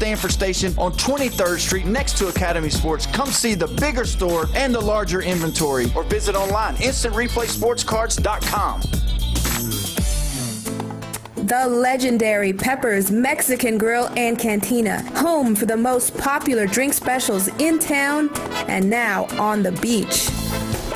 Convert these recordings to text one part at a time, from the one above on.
Stanford Station on 23rd Street next to Academy Sports. Come see the bigger store and the larger inventory, or visit online, InstantReplaySportsCards.com. The legendary Pepper's Mexican Grill and Cantina, home for the most popular drink specials in town and now on the beach.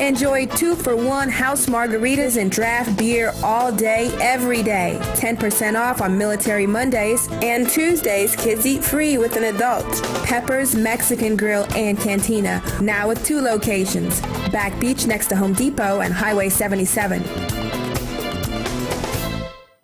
Enjoy 2-for-1 house margaritas and draft beer all day, every day. 10% off on Military Mondays, and Tuesdays, kids eat free with an adult. Pepper's Mexican Grill and Cantina, now with 2 locations. Back Beach next to Home Depot and Highway 77.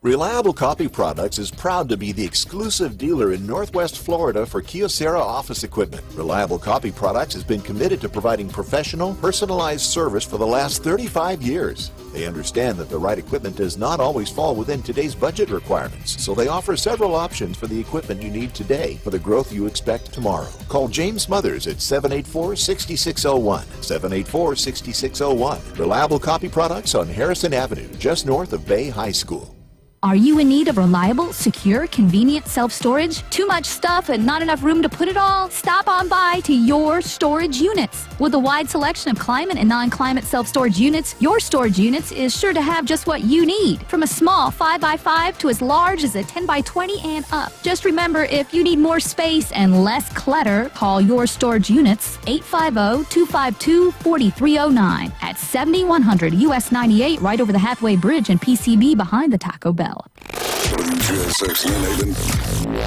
Reliable Copy Products is proud to be the exclusive dealer in Northwest Florida for Kyocera office equipment. Reliable Copy Products has been committed to providing professional, personalized service for the last 35 years. They understand that the right equipment does not always fall within today's budget requirements, so they offer several options for the equipment you need today for the growth you expect tomorrow. Call James Smothers at 784-6601, 784-6601. Reliable Copy Products on Harrison Avenue, just north of Bay High School. Are you in need of reliable, secure, convenient self-storage? Too much stuff and not enough room to put it all? Stop on by to Your Storage Units. With a wide selection of climate and non-climate self-storage units, Your Storage Units is sure to have just what you need. From a small 5x5 to as large as a 10x20 and up. Just remember, if you need more space and less clutter, call Your Storage Units 850-252-4309 at 7100 US 98 right over the Hathaway Bridge and PCB behind the Taco Bell. WGSX Lynn,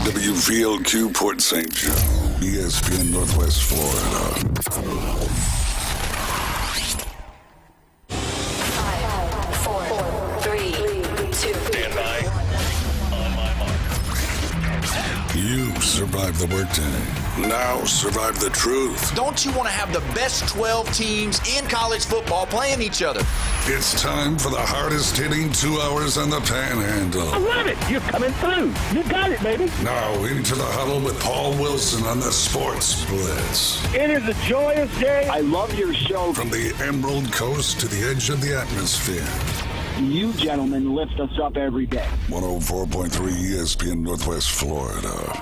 WVLQ Port St. Joe, ESPN Northwest Florida. 5, 4, 3, 2. Stand by. On my mark. You survived the workday. Now survive the truth. Don't you want to have the best 12 teams in college football playing each other? It's time for the hardest hitting 2 hours on the Panhandle. I love it. You're coming through. You got it, baby. Now into the huddle with Paul Wilson on the Sports Blitz. It is a joyous day. I love your show. From the Emerald Coast to the edge of the atmosphere. You gentlemen lift us up every day. 104.3 ESPN Northwest Florida.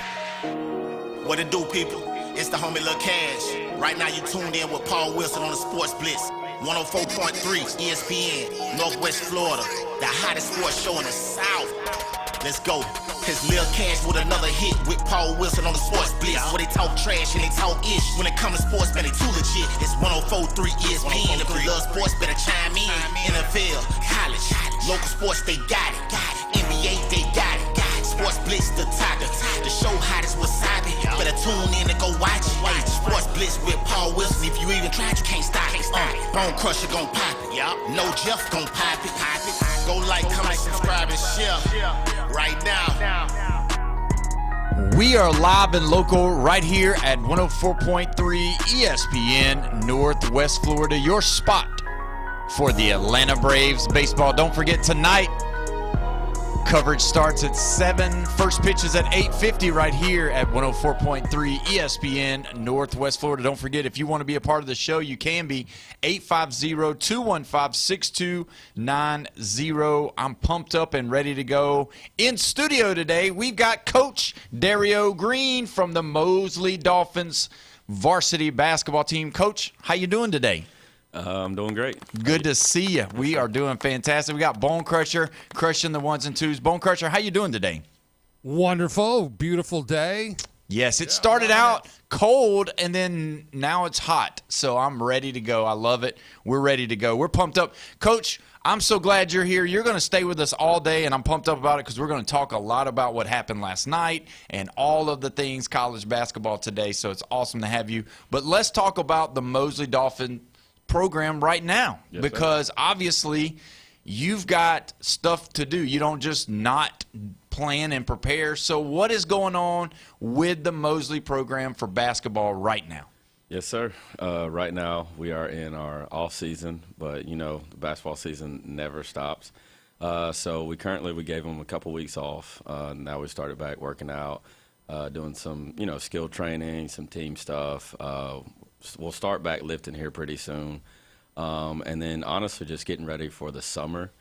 What it do, people? It's the homie Lil Cash. Right now you tuned in with Paul Wilson on the Sports Blitz. 104.3 ESPN, Northwest Florida. The hottest sports show in the South. Let's go. It's Lil Cash with another hit with Paul Wilson on the Sports Blitz. Where they talk trash and they talk ish. When it comes to sports, man, they too legit. It's 104.3 ESPN. If you love sports, better chime in. NFL, college, local sports, they got it. NBA, they got it. Sports Blitz, the topic. The show hottest wasabi. Better tune in and go watch it. Hey, Sports Blitz with Paul Wilson. If you even tried, you can't stop it. Bone Crusher gon' pop it. No Jeff gon' pop it. Go like, comment, subscribe, and share right now. We are live and local right here at 104.3 ESPN Northwest Florida, your spot for the Atlanta Braves baseball. Don't forget tonight, coverage starts at 7. First pitch is at 8:50 right here at 104.3 ESPN Northwest Florida. Don't forget, if you want to be a part of the show, you can be 850-215-6290. I'm pumped up and ready to go. In studio today, we've got Coach Dario Green from the Mosley Dolphins varsity basketball team. Coach, how you doing today? I'm doing great. Good to see you. We are doing fantastic. We got Bone Crusher crushing the ones and twos. Bone Crusher, how you doing today? Wonderful. Beautiful day. Yes, it started out cold, and then now it's hot. So I'm ready to go. I love it. We're ready to go. We're pumped up. Coach, I'm so glad you're here. You're going to stay with us all day, and I'm pumped up about it because we're going to talk a lot about what happened last night and all of the things college basketball today. So it's awesome to have you. But let's talk about the Mosley Dolphin program right now, yes, because obviously you've got stuff to do. You don't just not plan and prepare. So what is going on with the Mosley program for basketball right now? Yes, sir. Right now we are in our off season, but you know the basketball season never stops. So we gave them a couple weeks off. Now we started back working out, doing some skill training, some team stuff. We'll start back lifting here pretty soon. And then honestly just getting ready for the summer.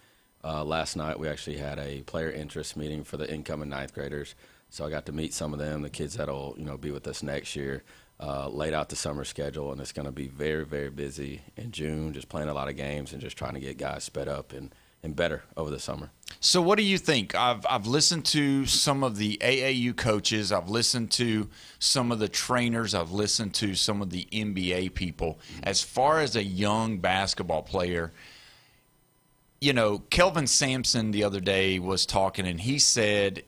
Last night we actually had a player interest meeting for the incoming ninth graders. So I got to meet some of them, the kids that'll be with us next year. Laid out the summer schedule, and it's going to be very, very busy in June, just playing a lot of games and just trying to get guys sped up and better over the summer. So what do you think? I've listened to some of the AAU coaches. I've listened to some of the trainers. I've listened to some of the NBA people. As far as a young basketball player, Kelvin Sampson the other day was talking, and he said,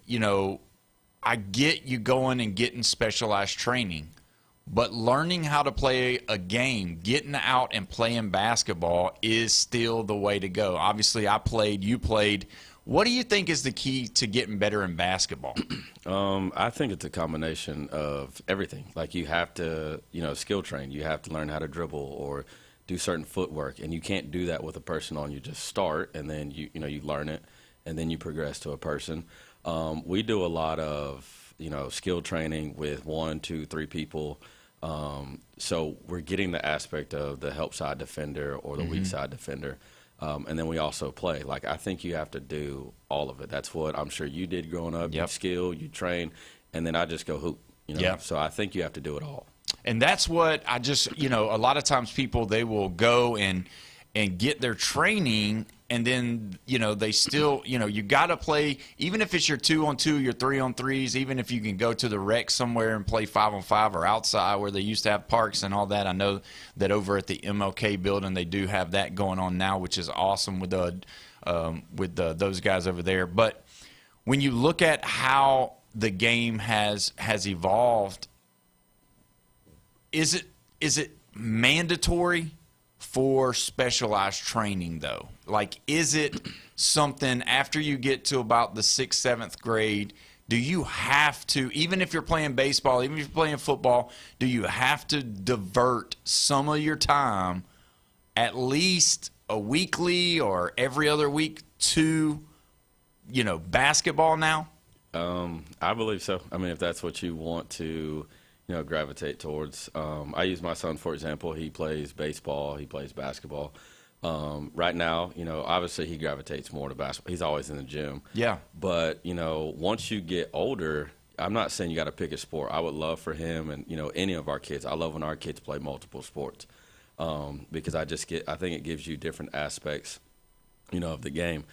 I get you going and getting specialized training, but learning how to play a game, getting out and playing basketball is still the way to go. Obviously, I played, you played. What do you think is the key to getting better in basketball? I think it's a combination of everything. Like you have to, skill train. You have to learn how to dribble or do certain footwork, and you can't do that with a person on. You just start, and then you learn it, and then you progress to a person. We do a lot of skill training with 1, 2, 3 people. So we're getting the aspect of the help side defender or the weak side defender. And then we also play. Like, I think you have to do all of it. That's what I'm sure you did growing up. You skill, you train, and then I just go hoop. So I think you have to do it all. And that's what I just, a lot of times people, they will go and get their training, and then, they still, you got to play, even if it's your 2-on-2, your 3-on-3s, even if you can go to the rec somewhere and play 5-on-5 or outside where they used to have parks and all that. I know that over at the MLK building, they do have that going on now, which is awesome with those guys over there. But when you look at how the game has evolved, is it mandatory for specialized training, though? Like, is it something after you get to about the 6th, 7th grade, do you have to, even if you're playing baseball, even if you're playing football, do you have to divert some of your time at least a weekly or every other week to, basketball now? I believe so. I mean, if that's what you want to gravitate towards. I use my son, for example. He plays baseball. He plays basketball. Right now, obviously he gravitates more to basketball. He's always in the gym. Yeah. But, once you get older, I'm not saying you got to pick a sport. I would love for him and, any of our kids. I love when our kids play multiple sports because I think it gives you different aspects, of the game.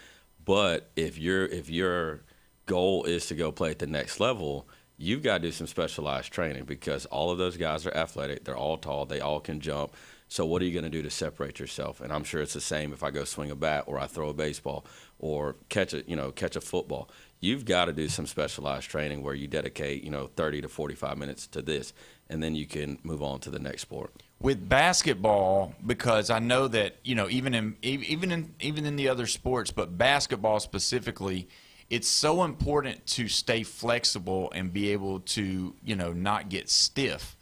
But if your goal is to go play at the next level, you've got to do some specialized training because all of those guys are athletic. They're all tall. They all can jump. So what are you going to do to separate yourself? And I'm sure it's the same if I go swing a bat or I throw a baseball or catch a football. You've got to do some specialized training where you dedicate, 30 to 45 minutes to this, and then you can move on to the next sport. With basketball, because I know that, even in the other sports, but basketball specifically, it's so important to stay flexible and be able to, not get stiff.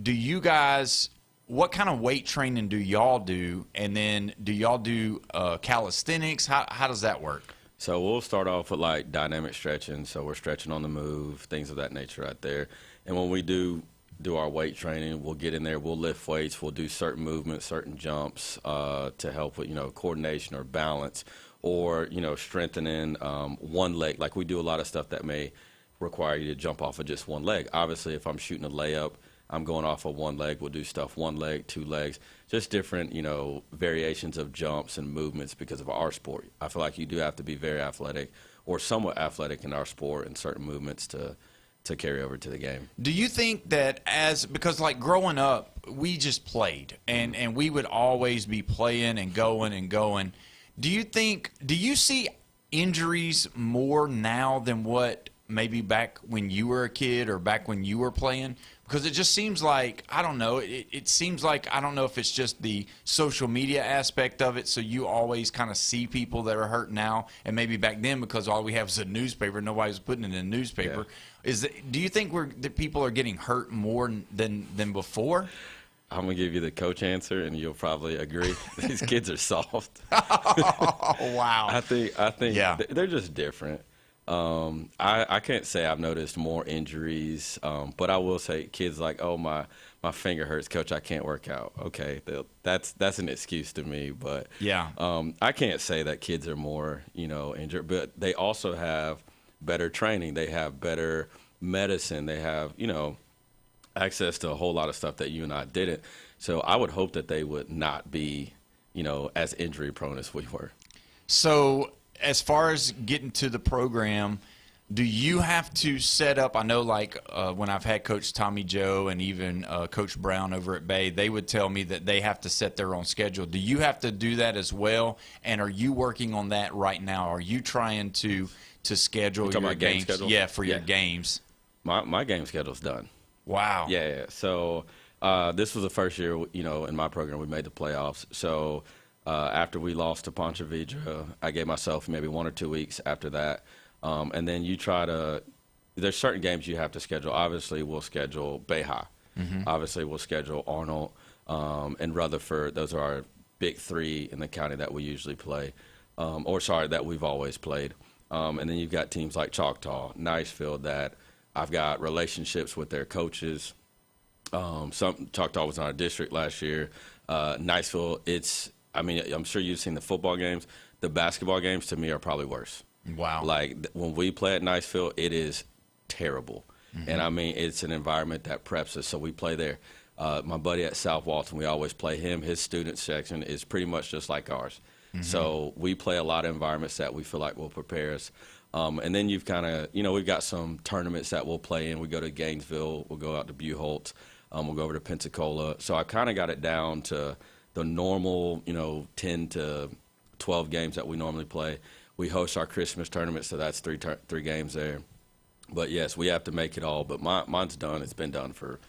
Do you guys, what kind of weight training do y'all do? And then do y'all do calisthenics? How does that work? So we'll start off with like dynamic stretching. So we're stretching on the move, things of that nature right there. And when we do our weight training, we'll get in there, we'll lift weights, we'll do certain movements, certain jumps to help with, coordination or balance. Or, strengthening one leg. Like we do a lot of stuff that may require you to jump off of just one leg. Obviously, if I'm shooting a layup, I'm going off of one leg. We'll do stuff 1 leg, 2 legs, just different, variations of jumps and movements because of our sport. I feel like you do have to be very athletic or somewhat athletic in our sport and certain movements to carry over to the game. Do you think that because like growing up, we just played and we would always be playing and going. Do you see injuries more now than what maybe back when you were a kid or back when you were playing? Because it just seems like, I don't know, it seems like, I don't know if it's just the social media aspect of it, so you always kind of see people that are hurt now, and maybe back then because all we have is a newspaper, nobody's putting it in a newspaper. Yeah. Do you think that people are getting hurt more than before? I'm going to give you the coach answer, and you'll probably agree. These kids are soft. Oh, wow. I think yeah. They're just different. I can't say I've noticed more injuries, but I will say kids like, oh, my finger hurts, coach, I can't work out. Okay, that's an excuse to me, but yeah, I can't say that kids are more, injured, but they also have better training. They have better medicine. They have, access to a whole lot of stuff that you and I didn't. So I would hope that they would not be, as injury prone as we were. So as far as getting to the program, do you have to set up, I know when I've had Coach Tommy Joe and even Coach Brown over at Bay, they would tell me that they have to set their own schedule. Do you have to do that as well? And are you working on that right now? Are you trying to schedule your game games? schedule? Yeah, for your games. My game schedule's done. Wow. Yeah. So this was the first year, in my program we made the playoffs. So after we lost to Ponte Vedra, I gave myself maybe 1 or 2 weeks after that. And then you there's certain games you have to schedule. Obviously, we'll schedule Bay High. Obviously, we'll schedule Arnold and Rutherford. Those are our big 3 in the county that we usually play, that we've always played. And then you've got teams like Choctaw, Niceville, that I've got relationships with their coaches. Choctaw was in our district last year. Niceville, I'm sure you've seen the football games. The basketball games, to me, are probably worse. Wow. Like when we play at Niceville, it is terrible. And it's an environment that preps us. So we play there. My buddy at South Walton, we always play him. His student section is pretty much just like ours. So we play a lot of environments that we feel like will prepare us. And then you've kind of, we've got some tournaments that we'll play in. We go to Gainesville. We'll go out to Buchholz. We'll go over to Pensacola. So I kind of got it down to the normal, 10 to 12 games that we normally play. We host our Christmas tournament, so that's three games there. But, yes, we have to make it all. But mine's done. It's been done for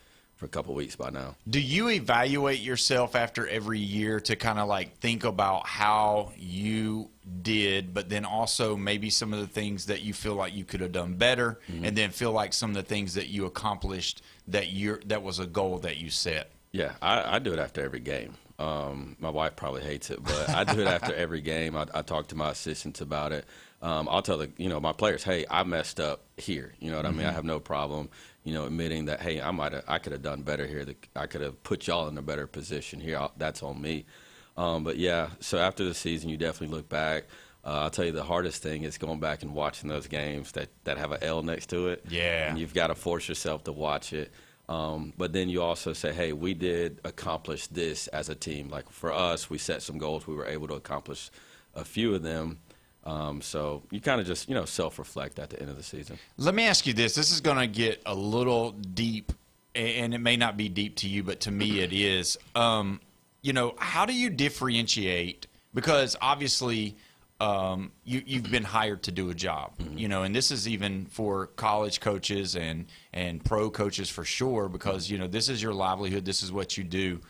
a couple of weeks by now. Do you evaluate yourself after every year to kind of think about how you did, but then also maybe some of the things that you feel like you could have done better, and then feel like some of the things that you accomplished that was a goal that you set? Yeah, I do it after every game. My wife probably hates it, but I do it after every game. I talk to my assistants about it. I'll tell my players, hey, I messed up here. You know what I mean? I have no problem, admitting that, hey, I could have done better here. I could have put y'all in a better position here. That's on me. But yeah, so after the season, you definitely look back. I'll tell you the hardest thing is going back and watching those games that have an L next to it. Yeah. And you've got to force yourself to watch it. But then you also say, hey, we did accomplish this as a team. Like for us, we set some goals. We were able to accomplish a few of them. So you kind of just, self-reflect at the end of the season. Let me ask you this. This is going to get a little deep, and it may not be deep to you, but to me it is. How do you differentiate? Because obviously you've been hired to do a job, and this is even for college coaches and pro coaches for sure, because, this is your livelihood. This is what you do.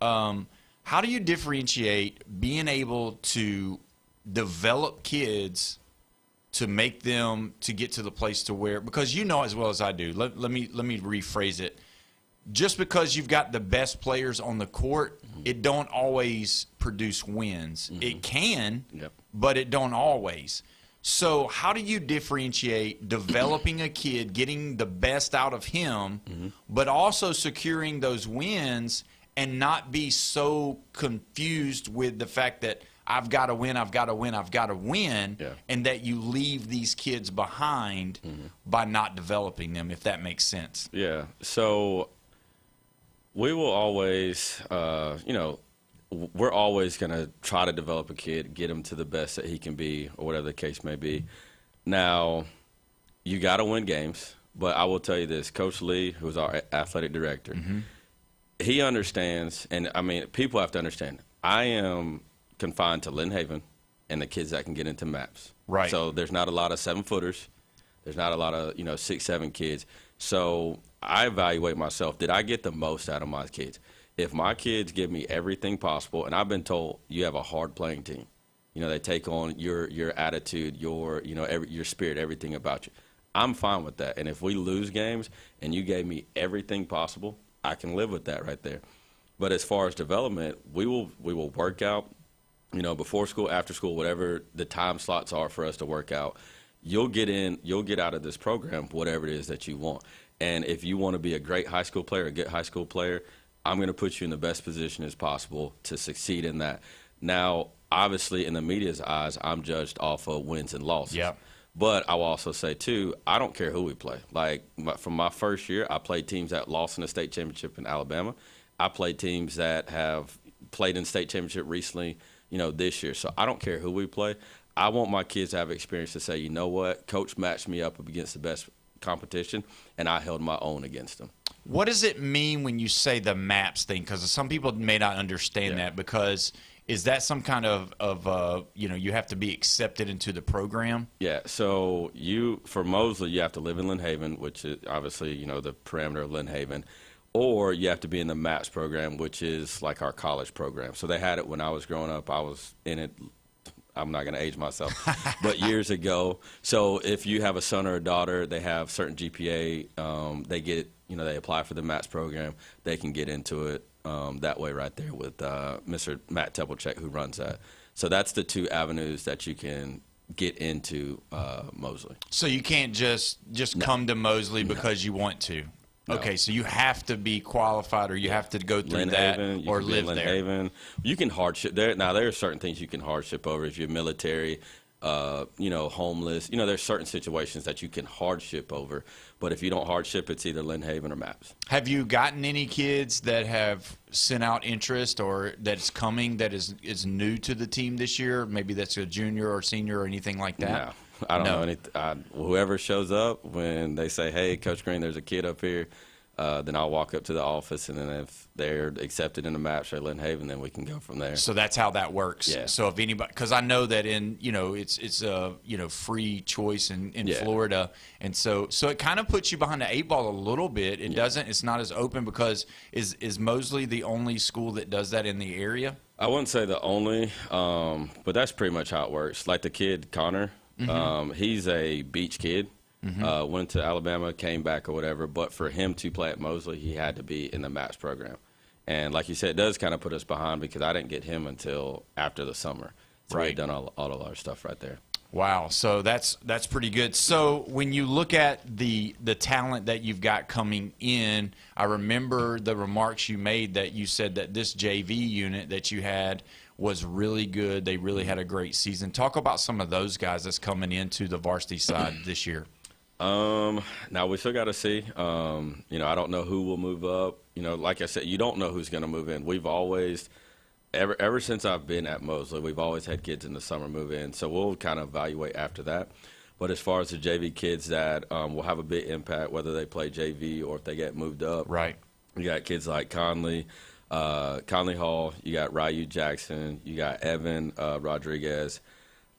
How do you differentiate being able to develop kids to make them to get to the place to where, because as well as I do, let me rephrase it. Just because you've got the best players on the court, it don't always produce wins. It can, but it don't always. So how do you differentiate developing a kid, getting the best out of him, but also securing those wins and not be so confused with the fact that I've got to win, and that you leave these kids behind by not developing them, if that makes sense? Yeah. So we will always, we're always going to try to develop a kid, get him to the best that he can be, or whatever the case may be. Now, you got to win games, but I will tell you this. Coach Lee, who's our athletic director, he understands, and, people have to understand, I am confined to Lynn Haven and the kids that can get into MAPS. Right. So there's not a lot of 7-footers. There's not a lot of, 6-7 kids. So I evaluate myself. Did I get the most out of my kids? If my kids give me everything possible, and I've been told you have a hard playing team. They take on your attitude, your spirit, everything about you. I'm fine with that. And if we lose games and you gave me everything possible, I can live with that right there. But as far as development, we will work out, before school, after school, whatever the time slots are for us to work out. You'll get out of this program whatever it is that you want. And if you want to be a great high school player, a good high school player, I'm going to put you in the best position as possible to succeed in that. Now, obviously, in the media's eyes, I'm judged off of wins and losses. Yeah. But I will also say, too, I don't care who we play. Like, from my first year, I played teams that lost in the state championship in Alabama. I played teams that have played in state championship recently, this year. So I don't care who we play. I want my kids to have experience to say, you know what, coach matched me up against the best competition, and I held my own against them. What does it mean when you say the MAPS thing? Because some people may not understand that, because is that some kind of you have to be accepted into the program? Yeah, so for Mosley, you have to live in Lynn Haven, which is obviously, the parameter of Lynn Haven, or you have to be in the MAPS program, which is like our college program. So they had it when I was growing up. I was in it. I'm not going to age myself, but years ago. So if you have a son or a daughter, they have certain GPA, they get, they apply for the MAPS program, they can get into it that way right there with Mr. Matt Tepelcheck, who runs that. So that's the two avenues that you can get into Mosley. So you can't just come to Mosley because you want to. No. Okay, so you have to be qualified, or you have to go through Lynn that, Haven, or live Lynn there. Haven. You can hardship there. Now there are certain things you can hardship over if you're military, homeless. There's certain situations that you can hardship over. But if you don't hardship, it's either Lynn Haven or MAPS. Have you gotten any kids that have sent out interest, or that's coming that is new to the team this year? Maybe that's a junior or senior or anything like that? No. I don't know anything. Whoever shows up, when they say, hey, Coach Green, there's a kid up here, then I'll walk up to the office, and then if they're accepted in the MAPS or Lynn Haven, then we can go from there. So that's how that works. Yeah. So if anybody, because I know that it's a free choice in Florida, and so it kind of puts you behind the eight ball a little bit. It doesn't. It's not as open, because is Mosley the only school that does that in the area? I wouldn't say the only, but that's pretty much how it works. Like the kid Connor. He's a beach kid, went to Alabama, came back or whatever, but for him to play at Mosley, he had to be in the MAPS program. And like you said, it does kind of put us behind, because I didn't get him until after the summer. So we had done all of our stuff right there. Wow, so that's pretty good. So when you look at the talent that you've got coming in, I remember the remarks you made that you said that this JV unit that you had was really good. They really had a great season. Talk about some of those guys that's coming into the varsity side this year. Now we still got to see. I don't know who will move up. Like I said, you don't know who's going to move in. We've always, ever since I've been at Mosley, we've always had kids in the summer move in. So we'll kind of evaluate after that. But as far as the JV kids that will have a big impact, whether they play JV or if they get moved up, right? You got kids like Conley Hall, you got Ryu Jackson, you got Evan Rodriguez,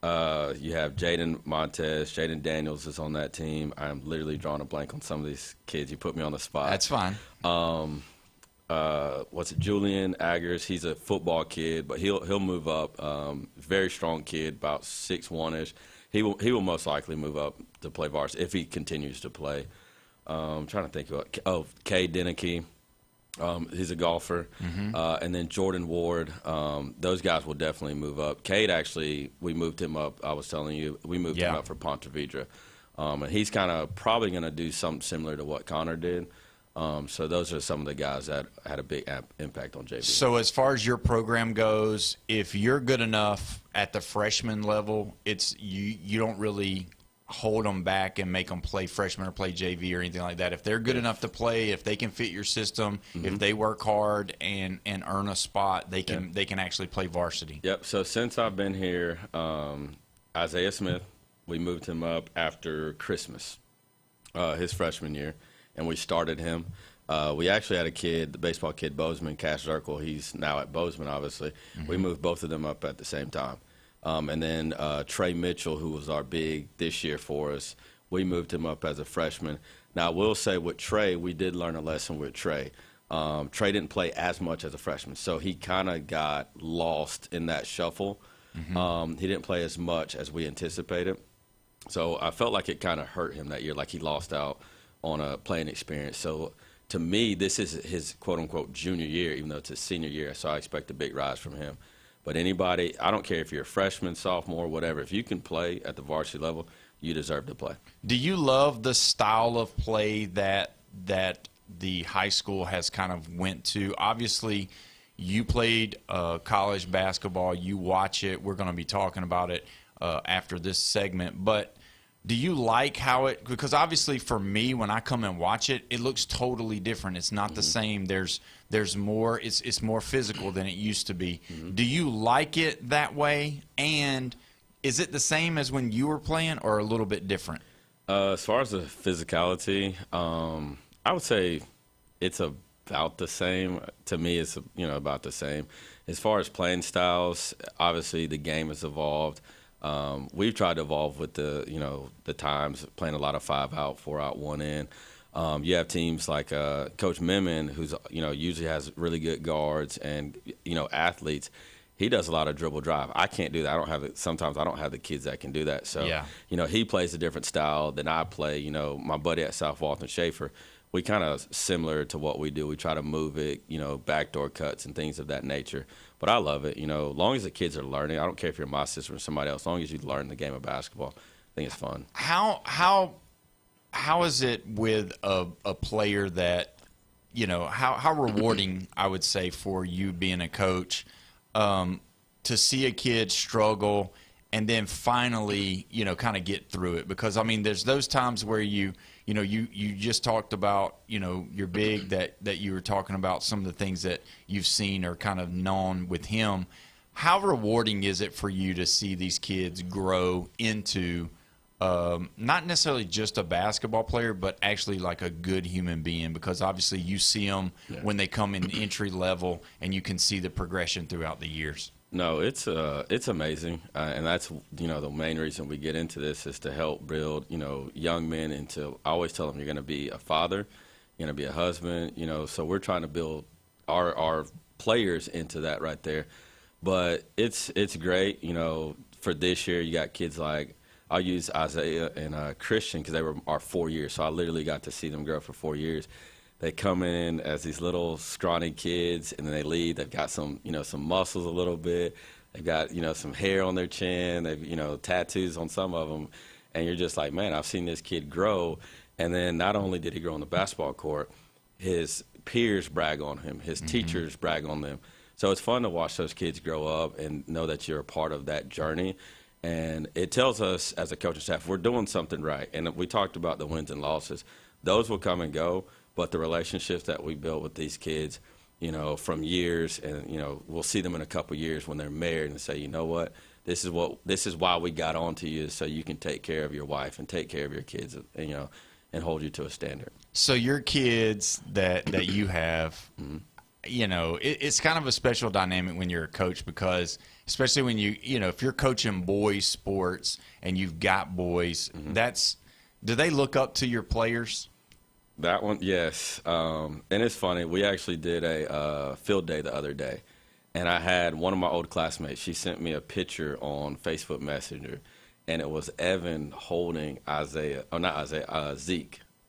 you have Jaden Montez, Jaden Daniels is on that team. I'm literally drawing a blank on some of these kids. You put me on the spot. That's fine. Julian Aggers? He's a football kid, but he'll move up. Very strong kid, about 6'1"ish. He will most likely move up to play varsity if he continues to play. I'm trying to think of Kay Deneke. He's a golfer. And then Jordan Ward. Those guys will definitely move up. Cade, actually, we moved him up. I was telling you, we moved him up for Ponte Vedra. And he's kind of probably going to do something similar to what Connor did. So those are some of the guys that had a big impact on JV. So as far as your program goes, if you're good enough at the freshman level, it's you don't really hold them back and make them play freshman or play JV or anything like that. If they're good enough to play, if they can fit your system, if they work hard and earn a spot, they can actually play varsity. Yep. So since I've been here, Isaiah Smith, we moved him up after Christmas, his freshman year, and we started him. We actually had a kid, the baseball kid, Bozeman, Cash Zirkle. He's now at Bozeman, obviously. We moved both of them up at the same time. And then Trey Mitchell, who was our big this year for us, we moved him up as a freshman. Now, I will say with Trey, we did learn a lesson with Trey. Trey didn't play as much as a freshman, so he kind of got lost in that shuffle. He didn't play as much as we anticipated. So I felt like it kind of hurt him that year, like he lost out on a playing experience. So to me, this is his quote-unquote junior year, even though it's his senior year, so I expect a big rise from him. But anybody, I don't care if you're a freshman, sophomore, whatever, if you can play at the varsity level, you deserve to play. Do you love the style of play that the high school has kind of went to? Obviously, you played college basketball. You watch it. We're going to be talking about it after this segment. But Do you like how it – because obviously for me, when I come and watch it, it looks totally different. It's not the same. There's more – it's more physical than it used to be. Do you like it that way? And is it the same as when you were playing or a little bit different? As far as the physicality, I would say it's about the same. To me, it's about the same. As far as playing styles, obviously the game has evolved. We've tried to evolve with the times, playing a lot of 5-out, 4-out, 1-in. You have teams like Coach Memon, who's usually has really good guards and athletes. He does a lot of dribble drive. I can't do that. Sometimes I don't have the kids that can do that. So he plays a different style than I play. My buddy at South Walton, Schaefer, we kind of similar to what we do. We try to move it, backdoor cuts and things of that nature. But I love it. As long as the kids are learning, I don't care if you're my sister or somebody else. As long as you learn the game of basketball, I think it's fun. How is it with a player that, how rewarding, I would say, for you being a coach to see a kid struggle and then finally, kind of get through it? Because, there's those times where you just talked about, your big that you were talking about some of the things that you've seen or kind of known with him. How rewarding is it for you to see these kids grow into not necessarily just a basketball player, but actually like a good human being? Because obviously you see them when they come in entry level and you can see the progression throughout the years. No, it's amazing, and that's the main reason we get into this is to help build young men into. I always tell them you're going to be a father, you're going to be a husband, So we're trying to build our players into that right there. But it's great, For this year, you got kids like I'll use Isaiah and Christian because they were our 4 years, so I literally got to see them grow for 4 years. They come in as these little scrawny kids, and then they leave. They've got some muscles a little bit. They've got, some hair on their chin. They've, tattoos on some of them. And you're just like, man, I've seen this kid grow. And then not only did he grow on the basketball court, his peers brag on him. His teachers brag on them. So it's fun to watch those kids grow up and know that you're a part of that journey. And it tells us as a coaching staff, we're doing something right. And we talked about the wins and losses. Those will come and go. But the relationships that we built with these kids, from years, and we'll see them in a couple of years when they're married and say, you know what, this is why we got on to you, so you can take care of your wife and take care of your kids, and hold you to a standard. So your kids that you have, it's kind of a special dynamic when you're a coach, because especially when if you're coaching boys sports and you've got boys, do they look up to your players? That one, yes. And it's funny. We actually did a field day the other day, and I had one of my old classmates. She sent me a picture on Facebook Messenger, and it was Evan holding Zeke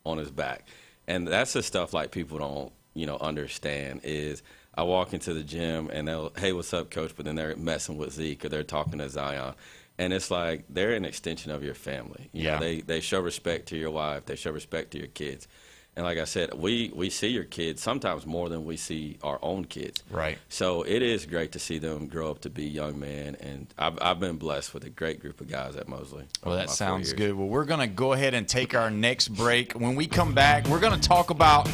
on his back. And that's the stuff like people don't, understand is I walk into the gym and they'll, hey, what's up, coach? But then they're messing with Zeke or they're talking to Zion. And it's like they're an extension of your family. You know, they show respect to your wife. They show respect to your kids. And like I said, we see your kids sometimes more than we see our own kids. Right. So it is great to see them grow up to be young men. And I've been blessed with a great group of guys at Mosley. Well, that sounds good. Well, we're going to go ahead and take our next break. When we come back, we're going to talk about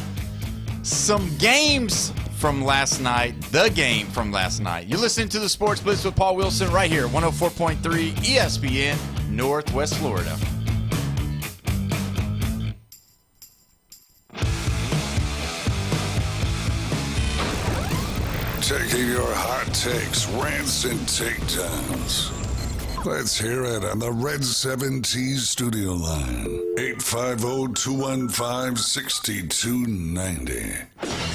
some games from last night, the game from last night. You're listening to the Sports Blitz with Paul Wilson right here, 104.3 ESPN, Northwest Florida. Taking your hot takes, rants, and takedowns. Let's hear it on the Red 7T studio line. 850-215-6290.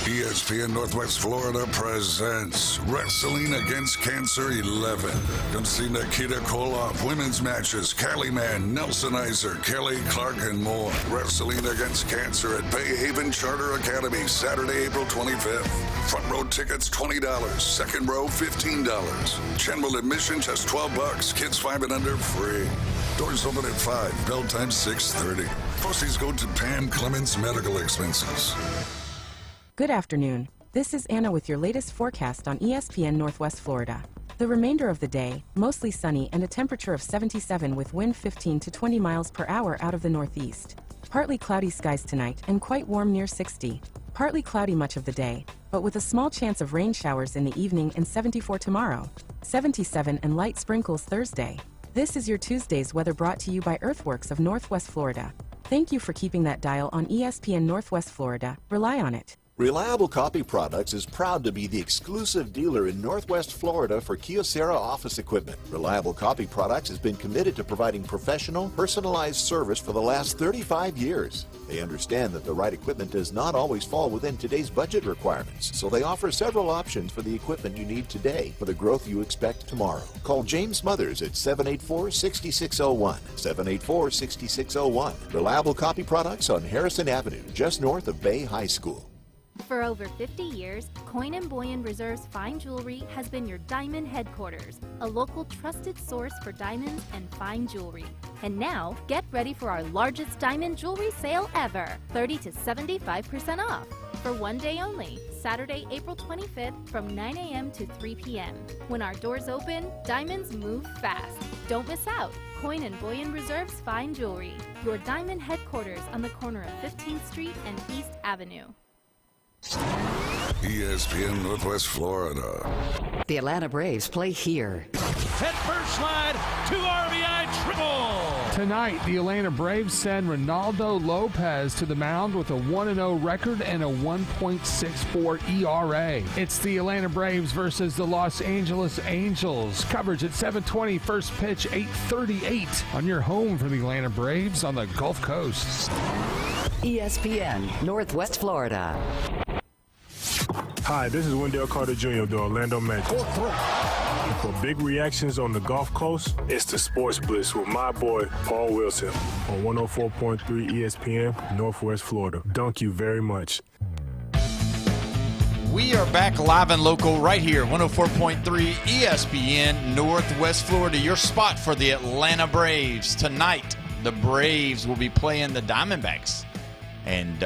ESPN Northwest Florida presents Wrestling Against Cancer 11. Come see Nikita Koloff, women's matches, Cali Man, Nelson Iser, Kelly Clark, and more. Wrestling Against Cancer at Bay Haven Charter Academy, Saturday, April 25th. Front row tickets $20, second row $15. General admission just $12. Kids 5 and under free. Doors open at 5, bell time 6:30. Proceeds go to Pam Clements Medical Expenses. Good afternoon. This is Anna with your latest forecast on ESPN Northwest Florida. The remainder of the day, mostly sunny and a temperature of 77 with wind 15 to 20 miles per hour out of the northeast. Partly cloudy skies tonight and quite warm near 60. Partly cloudy much of the day, but with a small chance of rain showers in the evening and 74 tomorrow. 77 and light sprinkles Thursday. This is your Tuesday's weather brought to you by Earthworks of Northwest Florida. Thank you for keeping that dial on ESPN Northwest Florida. Rely on it. Reliable Copy Products is proud to be the exclusive dealer in Northwest Florida for Kyocera office equipment. Reliable Copy Products has been committed to providing professional, personalized service for the last 35 years. They understand that the right equipment does not always fall within today's budget requirements, so they offer several options for the equipment you need today for the growth you expect tomorrow. Call James Smothers at 784-6601, 784-6601. Reliable Copy Products on Harrison Avenue, just north of Bay High School. For over 50 years, Coin & Bullion Reserve's fine jewelry has been your diamond headquarters, a local trusted source for diamonds and fine jewelry. And now, get ready for our largest diamond jewelry sale ever, 30 to 75% off. For one day only, Saturday, April 25th from 9 a.m. to 3 p.m. When our doors open, diamonds move fast. Don't miss out. Coin & Bullion Reserve's fine jewelry, your diamond headquarters on the corner of 15th Street and East Avenue. ESPN Northwest Florida. The Atlanta Braves play here. Head first slide, 2 RBI triple. Tonight, the Atlanta Braves send Ronaldo Lopez to the mound with a 1-0 record and a 1.64 ERA. It's the Atlanta Braves versus the Los Angeles Angels. Coverage at 7:20, first pitch 8:38 on your home for the Atlanta Braves on the Gulf Coast. ESPN Northwest Florida. Hi, this is Wendell Carter Jr. of the Orlando Magic. For big reactions on the Gulf Coast, it's the Sports Blitz with my boy, Paul Wilson, on 104.3 ESPN, Northwest Florida. Thank you very much. We are back live and local right here, 104.3 ESPN, Northwest Florida, your spot for the Atlanta Braves. Tonight, the Braves will be playing the Diamondbacks. And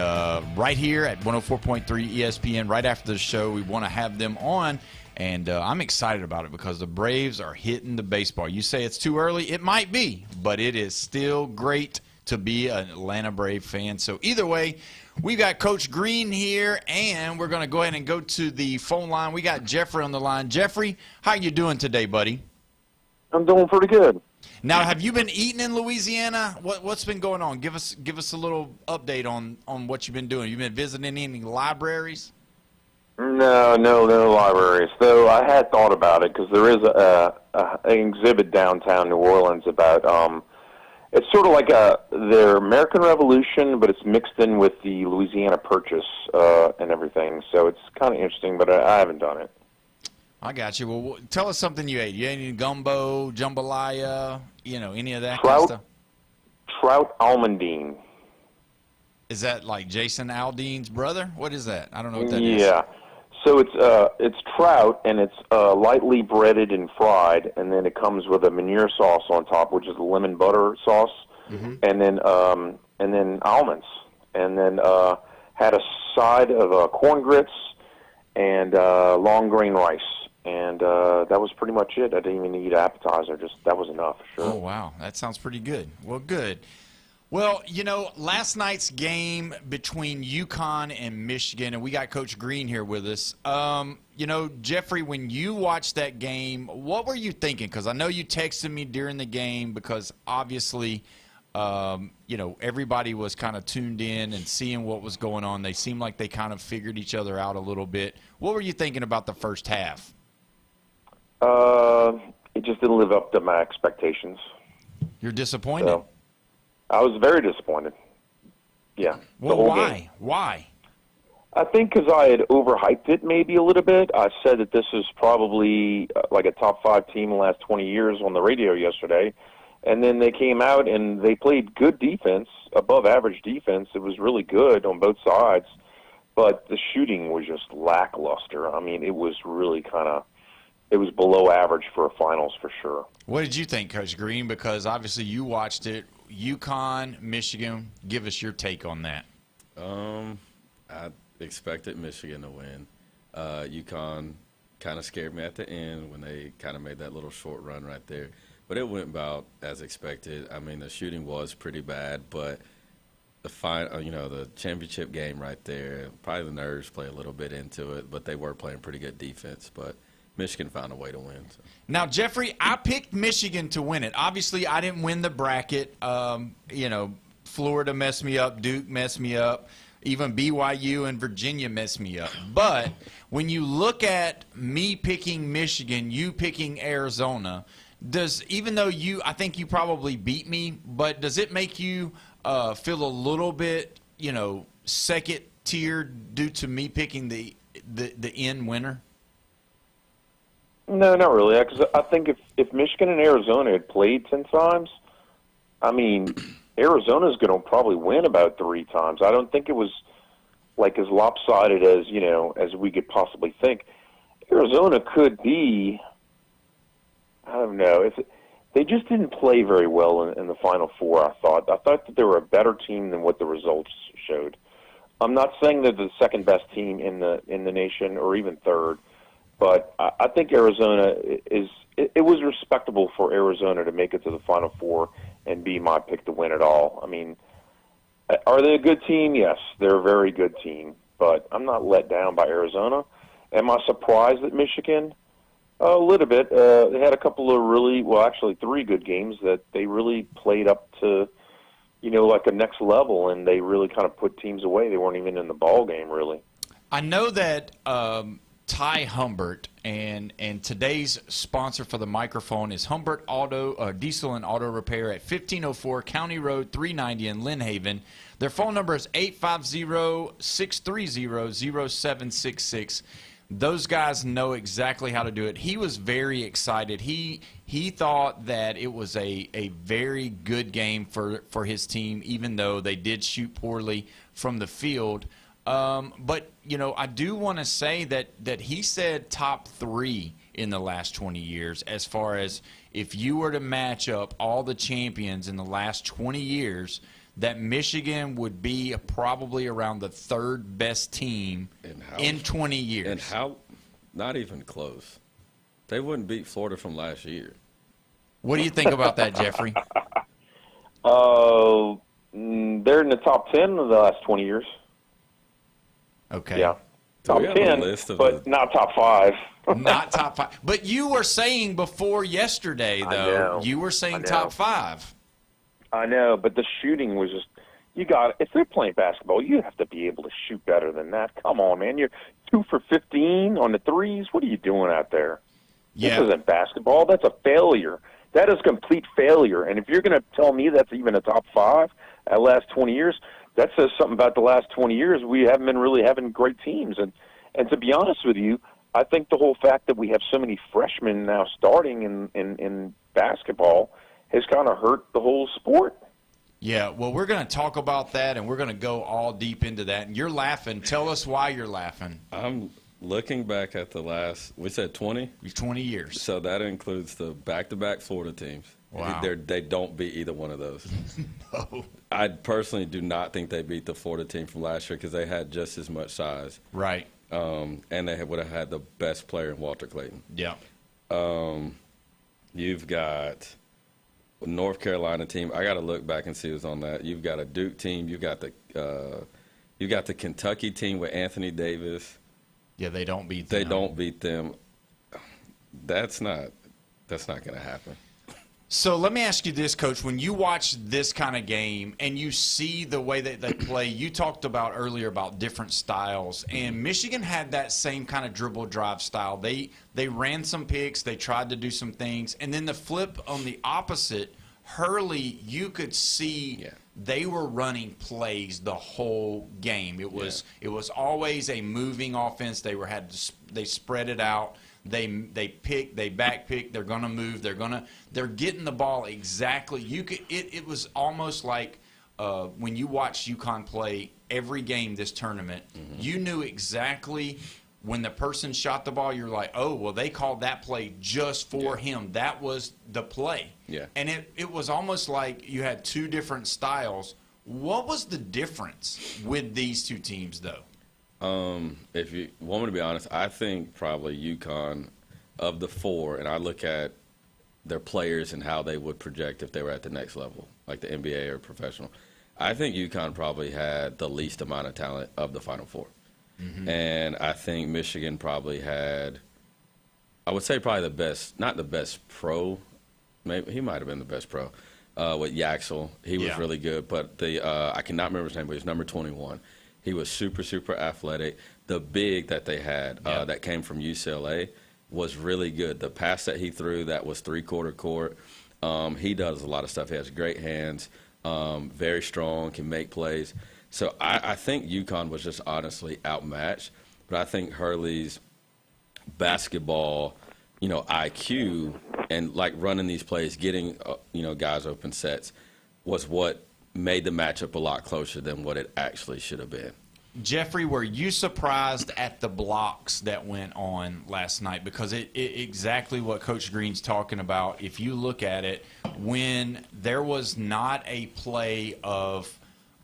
right here at 104.3 ESPN, right after the show, we want to have them on. And I'm excited about it because the Braves are hitting the baseball. You say it's too early. It might be, but it is still great to be an Atlanta Brave fan. So either way, we've got Coach Green here, and we're going to go ahead and go to the phone line. We got Jeffrey on the line. Jeffrey, how you doing today, buddy? I'm doing pretty good. Now, have you been eating in Louisiana? What's been going on? Give us a little update on what you've been doing. You've been visiting any libraries? No libraries. Though I had thought about it because there is an exhibit downtown New Orleans about it's sort of like their American Revolution, but it's mixed in with the Louisiana Purchase and everything. So it's kind of interesting, but I haven't done it. I got you. Well, tell us something you ate. You ate any gumbo, jambalaya, any of that Trout, kind of stuff? Trout almondine. Is that like Jason Aldean's brother? What is that? I don't know what that is. Yeah. So it's trout, and it's lightly breaded and fried, and then it comes with a manure sauce on top, which is a lemon butter sauce, and then almonds, and then had a side of corn grits and long grain rice. And that was pretty much it. I didn't even eat appetizer. That was enough, sure. Oh, wow. That sounds pretty good. Well, good. Well, last night's game between UConn and Michigan, and we got Coach Green here with us. Jeffrey, when you watched that game, what were you thinking? Because I know you texted me during the game because obviously, everybody was kind of tuned in and seeing what was going on. They seemed like they kind of figured each other out a little bit. What were you thinking about the first half? It just didn't live up to my expectations. You're disappointed? So, I was very disappointed. Yeah. Well, why? Why? I think because I had overhyped it maybe a little bit. I said that this is probably like a top 5 team in the last 20 years on the radio yesterday. And then they came out and they played good defense, above average defense. It was really good on both sides. But the shooting was just lackluster. I mean, it was really it was below average for a finals for sure. What did you think, Coach Green? Because obviously you watched it. UConn, Michigan. Give us your take on that. I expected Michigan to win. UConn kind of scared me at the end when they kind of made that little short run right there. But it went about as expected. I mean, the shooting was pretty bad, but the championship game right there, probably the nerves play a little bit into it, but they were playing pretty good defense. But Michigan found a way to win. So. Now, Jeffrey, I picked Michigan to win it. Obviously, I didn't win the bracket. Florida messed me up. Duke messed me up. Even BYU and Virginia messed me up. But when you look at me picking Michigan, you picking Arizona, even though I think you probably beat me, but does it make you feel a little bit, second tier due to me picking the end winner? No, not really. Because I think if Michigan and Arizona had played 10 times, I mean, Arizona's going to probably win about 3 times. I don't think it was like as lopsided as as we could possibly think. Arizona could be. I don't know. They just didn't play very well in the Final Four. I thought that they were a better team than what the results showed. I'm not saying they're the second best team in the nation or even third, but I think Arizona is. It was respectable for Arizona to make it to the Final Four and be my pick to win it all. I mean, are they a good team? Yes, they're a very good team, but I'm not let down by Arizona. Am I surprised at Michigan? A little bit. They had a couple of actually 3 good games that they really played up to, like a next level, and they really kind of put teams away. They weren't even in the ball game, really. I know that Ty Humbert, and today's sponsor for the microphone is Humbert Diesel and Auto Repair at 1504 County Road 390 in Lynn Haven. Their phone number is 850-630-0766. Those guys know exactly how to do it. He was very excited. He thought that it was a very good game for his team, even though they did shoot poorly from the field. But, I do want to say that he said top 3 in the last 20 years as far as if you were to match up all the champions in the last 20 years, that Michigan would be probably around the 3rd best team in 20 years. And how? Not even close. They wouldn't beat Florida from last year. What do you think about that, Jeffrey? They're in the top 10 of the last 20 years. Okay. Yeah. Top 10, but not top 5. Not top 5. But you were saying before yesterday, though, you were saying top 5. I know, but the shooting was just, if they're playing basketball, you have to be able to shoot better than that. Come on, man. You're 2 for 15 on the threes. What are you doing out there? Yeah. This isn't basketball. That's a failure. That is complete failure. And if you're going to tell me that's even a top 5 at last 20 years, that says something about the last 20 years. We haven't been really having great teams. And to be honest with you, I think the whole fact that we have so many freshmen now starting in basketball has kind of hurt the whole sport. Yeah, well, we're going to talk about that, and we're going to go all deep into that. And you're laughing. Tell us why you're laughing. I'm looking back at the last, we said 20? 20 years. So that includes the back-to-back Florida teams. Wow. They don't beat either one of those. No. I personally do not think they beat the Florida team from last year because they had just as much size. Right. And they would have had the best player in Walter Clayton. Yeah. You've got North Carolina team. I got to look back and see who's on that. You've got a Duke team. You got the Kentucky team with Anthony Davis. Yeah, they don't beat them. They don't beat them. That's not going to happen. So let me ask you this, Coach. When you watch this kind of game and you see the way that they play, you talked about earlier about different styles, and Michigan had that same kind of dribble drive style. They ran some picks, they tried to do some things, and then the flip on the opposite, Hurley, you could see they were running plays the whole game. It was always a moving offense. They spread it out. They pick, they back pick, they're going to move, they're getting the ball exactly. It was almost like when you watch UConn play every game this tournament, you knew exactly when the person shot the ball, you're like, oh, well, they called that play just for him. That was the play. Yeah. And it was almost like you had 2 different styles. What was the difference with these 2 teams, though? If you want me to be honest, I think probably UConn of the four, and I look at their players and how they would project if they were at the next level, like the NBA or professional. I think UConn probably had the least amount of talent of the Final Four. Mm-hmm. And I think Michigan probably had, I would say probably the best, not the best pro, maybe he might have been the best pro, with Yaxel. He was really good, but I cannot remember his name, but he was number 21. He was super, super athletic. The big that they had that came from UCLA was really good. The pass that he threw that was three-quarter court, he does a lot of stuff. He has great hands, very strong, can make plays. So I think UConn was just honestly outmatched. But I think Hurley's basketball, IQ and like running these plays, getting guys open sets was what made the matchup a lot closer than what it actually should have been. Jeffrey, were you surprised at the blocks that went on last night? Because it exactly what Coach Green's talking about. If you look at it, when there was not a play of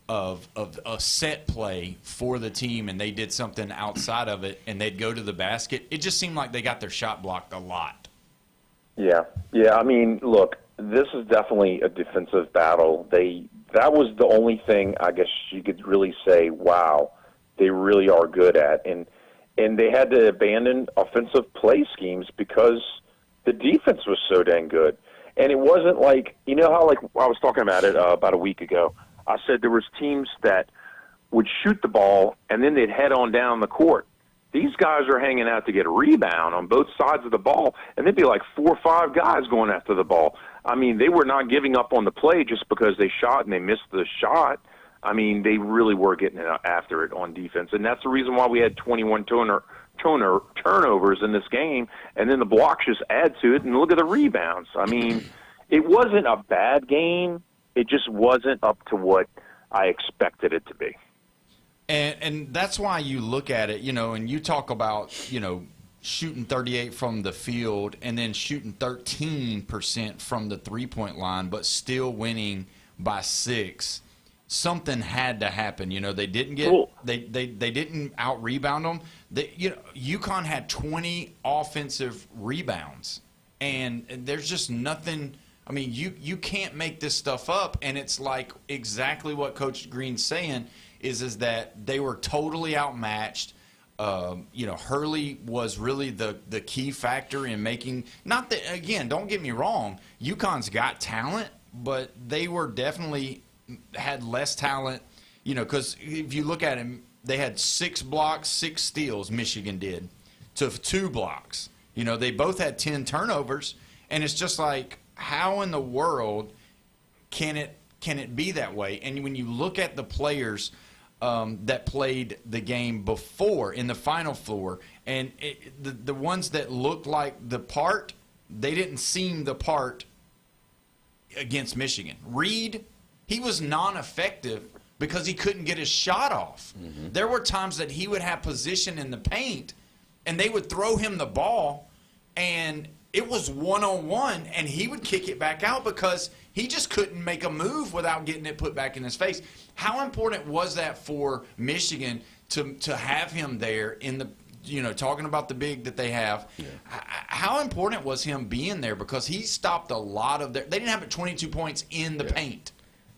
a set play for the team and they did something outside of it and they'd go to the basket, it just seemed like they got their shot blocked a lot. Yeah. I mean, look, this is definitely a defensive battle. That was the only thing I guess you could really say, wow, they really are good at. And they had to abandon offensive play schemes because the defense was so dang good. And it wasn't like, how like I was talking about it about a week ago. I said there was teams that would shoot the ball and then they'd head on down the court. These guys are hanging out to get a rebound on both sides of the ball, and there'd be like 4 or 5 guys going after the ball. I mean, they were not giving up on the play just because they shot and they missed the shot. I mean, they really were getting after it on defense, and that's the reason why we had 21 turnovers in this game, and then the blocks just add to it, and look at the rebounds. I mean, it wasn't a bad game. It just wasn't up to what I expected it to be. And that's why you look at it, and you talk about, shooting 38 from the field and then shooting 13% from the three-point line, but still winning by 6. Something had to happen. They didn't get they didn't out rebound them. UConn had 20 offensive rebounds, and there's just nothing. I mean, you can't make this stuff up, and it's like exactly what Coach Green's saying is that they were totally outmatched. Hurley was really the key factor in making – not that – again, don't get me wrong. UConn's got talent, but they were definitely had less talent, because if you look at him, they had 6 blocks, 6 steals, Michigan did, to 2 blocks. They both had 10 turnovers, and it's just like, how in the world can it be that way? And when you look at the players – that played the game before in the Final Four, and the ones that looked like the part, they didn't seem the part against Michigan. Reed, he was non-effective because he couldn't get his shot off. Mm-hmm. There were times that he would have position in the paint, and they would throw him the ball, and it was one-on-one, and he would kick it back out because he just couldn't make a move without getting it put back in his face. How important was that for Michigan to have him there in the, talking about the big that they have? Yeah. How important was him being there? Because he stopped a lot of they didn't have 22 points in the paint.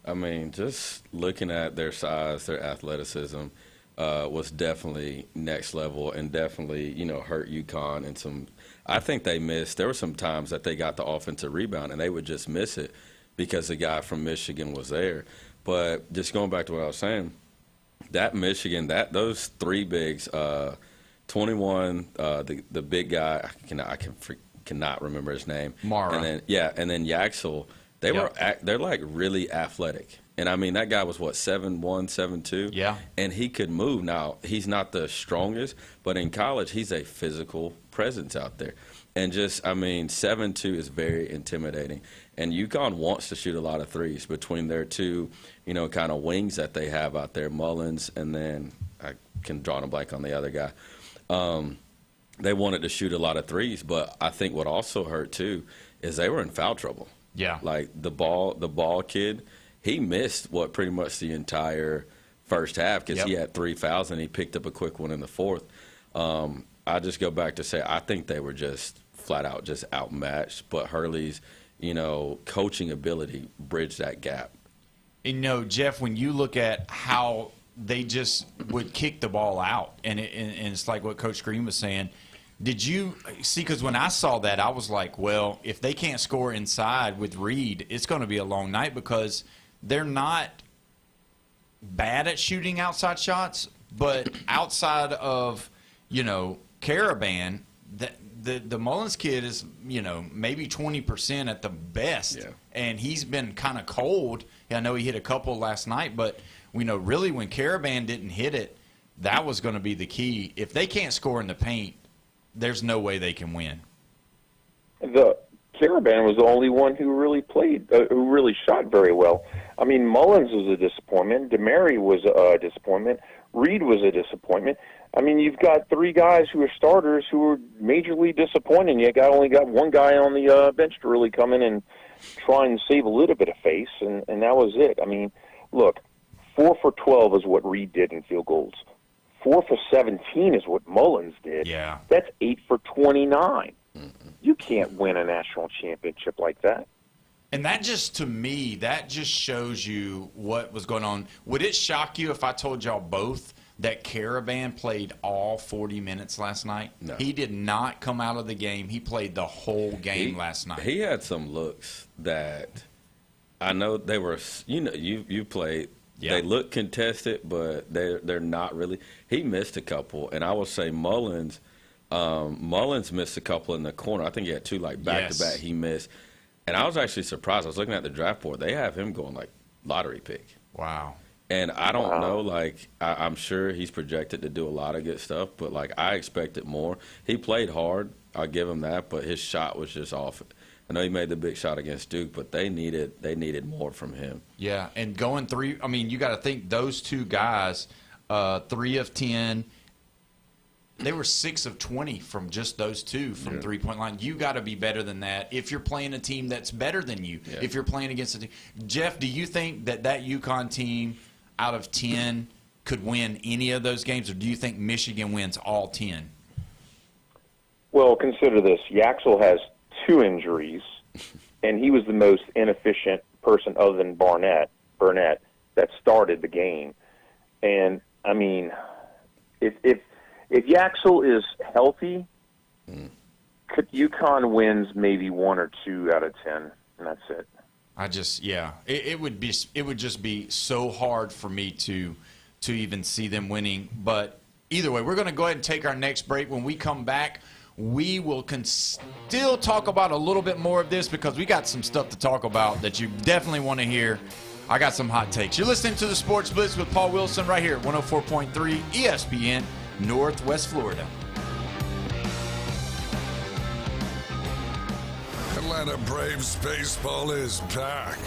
I mean, just looking at their size, their athleticism was definitely next level and definitely, hurt UConn and some. I think they missed. There were some times that they got the offensive rebound and they would just miss it because the guy from Michigan was there. But just going back to what I was saying, that Michigan, those 3 bigs, 21, the big guy, I cannot remember his name. Mara. And then Yaxel, they're like really athletic. And I mean, that guy was 7'1", 7'2". Yeah. And he could move. Now, he's not the strongest, but in college, he's a physical presence out there. And 7'2" is very intimidating. And UConn wants to shoot a lot of threes between their 2, kind of wings that they have out there, Mullins, and then I can draw a blank on the other guy. They wanted to shoot a lot of threes, but I think what also hurt too is they were in foul trouble. Yeah. Like the ball kid, he missed pretty much the entire first half because he had 3 fouls and he picked up a quick one in the fourth. I just go back to say I think they were just flat out just outmatched, but Hurley's, coaching ability bridged that gap. Jeff, when you look at how they just would kick the ball out, and it's like what Coach Green was saying. Did you see, because when I saw that, I was like, well, if they can't score inside with Reed, it's going to be a long night because they're not bad at shooting outside shots, but outside of, Caravan, the Mullins kid is, maybe 20% at the best, and he's been kind of cold. I know he hit a couple last night, but we know really when Caravan didn't hit it, that was going to be the key. If they can't score in the paint, there's no way they can win. The Caravan was the only one who really played, who really shot very well. I mean, Mullins was a disappointment. DeMary was a disappointment. Reed was a disappointment. I mean, you've got 3 guys who are starters who are majorly disappointing. You only got one guy on the bench to really come in and try and save a little bit of face, and that was it. I mean, look, 4 for 12 is what Reed did in field goals. 4 for 17 is what Mullins did. Yeah. That's 8 for 29. You can't win a national championship like that. And that just, to me, that just shows you what was going on. Would it shock you if I told y'all both that Caravan played all 40 minutes last night? No. He did not come out of the game. He played the whole game last night. He had some looks that I know they were, you played. Yeah. They look contested, but they're not really. He missed a couple, and I will say Mullins missed a couple in the corner. I think he had 2 back-to-back he missed. And I was actually surprised. I was looking at the draft board. They have him going lottery pick. Wow. And I don't know, I'm sure he's projected to do a lot of good stuff, but, I expected more. He played hard. I'll give him that, but his shot was just off. I know he made the big shot against Duke, but they needed more from him. Yeah, and going 3, I mean, you got to think those 2 guys, 3 of 10, they were 6 of 20 from just those 2 from three-point line. You got to be better than that if you're playing a team that's better than you. Yeah. If you're playing against a team. Jeff, do you think that UConn team out of 10 could win any of those games, or do you think Michigan wins all 10? Well, consider this. Yaxel has 2 injuries, and he was the most inefficient person other than Burnett that started the game. And, I mean, if Yaxel is healthy, UConn wins maybe 1 or 2 out of 10, and that's it. It would just be so hard for me to even see them winning. But either way, we're going to go ahead and take our next break. When we come back, we will still talk about a little bit more of this because we got some stuff to talk about that you definitely want to hear. I got some hot takes. You're listening to the Sports Blitz with Paul Wilson right here at 104.3 ESPN, Northwest Florida. Atlanta Braves baseball is back.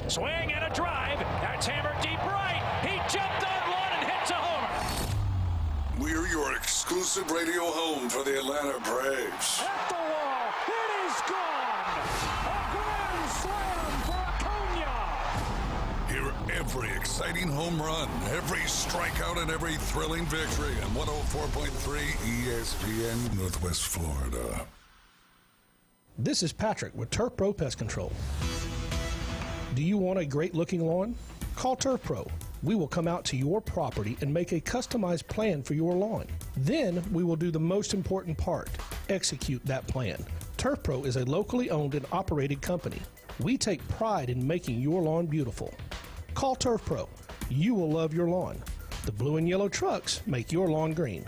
Swing and a drive. That's hammered deep right. He jumped on one and hits a homer. We're your exclusive radio home for the Atlanta Braves. At the wall. It is gone. A grand slam for Acuna. Hear every exciting home run, every strikeout, and every thrilling victory on 104.3 ESPN Northwest Florida. This is Patrick with Turf Pro Pest Control. Do you want a great-looking lawn? Call Turf Pro. We will come out to your property and make a customized plan for your lawn. Then we will do the most important part, execute that plan. Turf Pro is a locally owned and operated company. We take pride in making your lawn beautiful. Call Turf Pro. You will love your lawn. The blue and yellow trucks make your lawn green.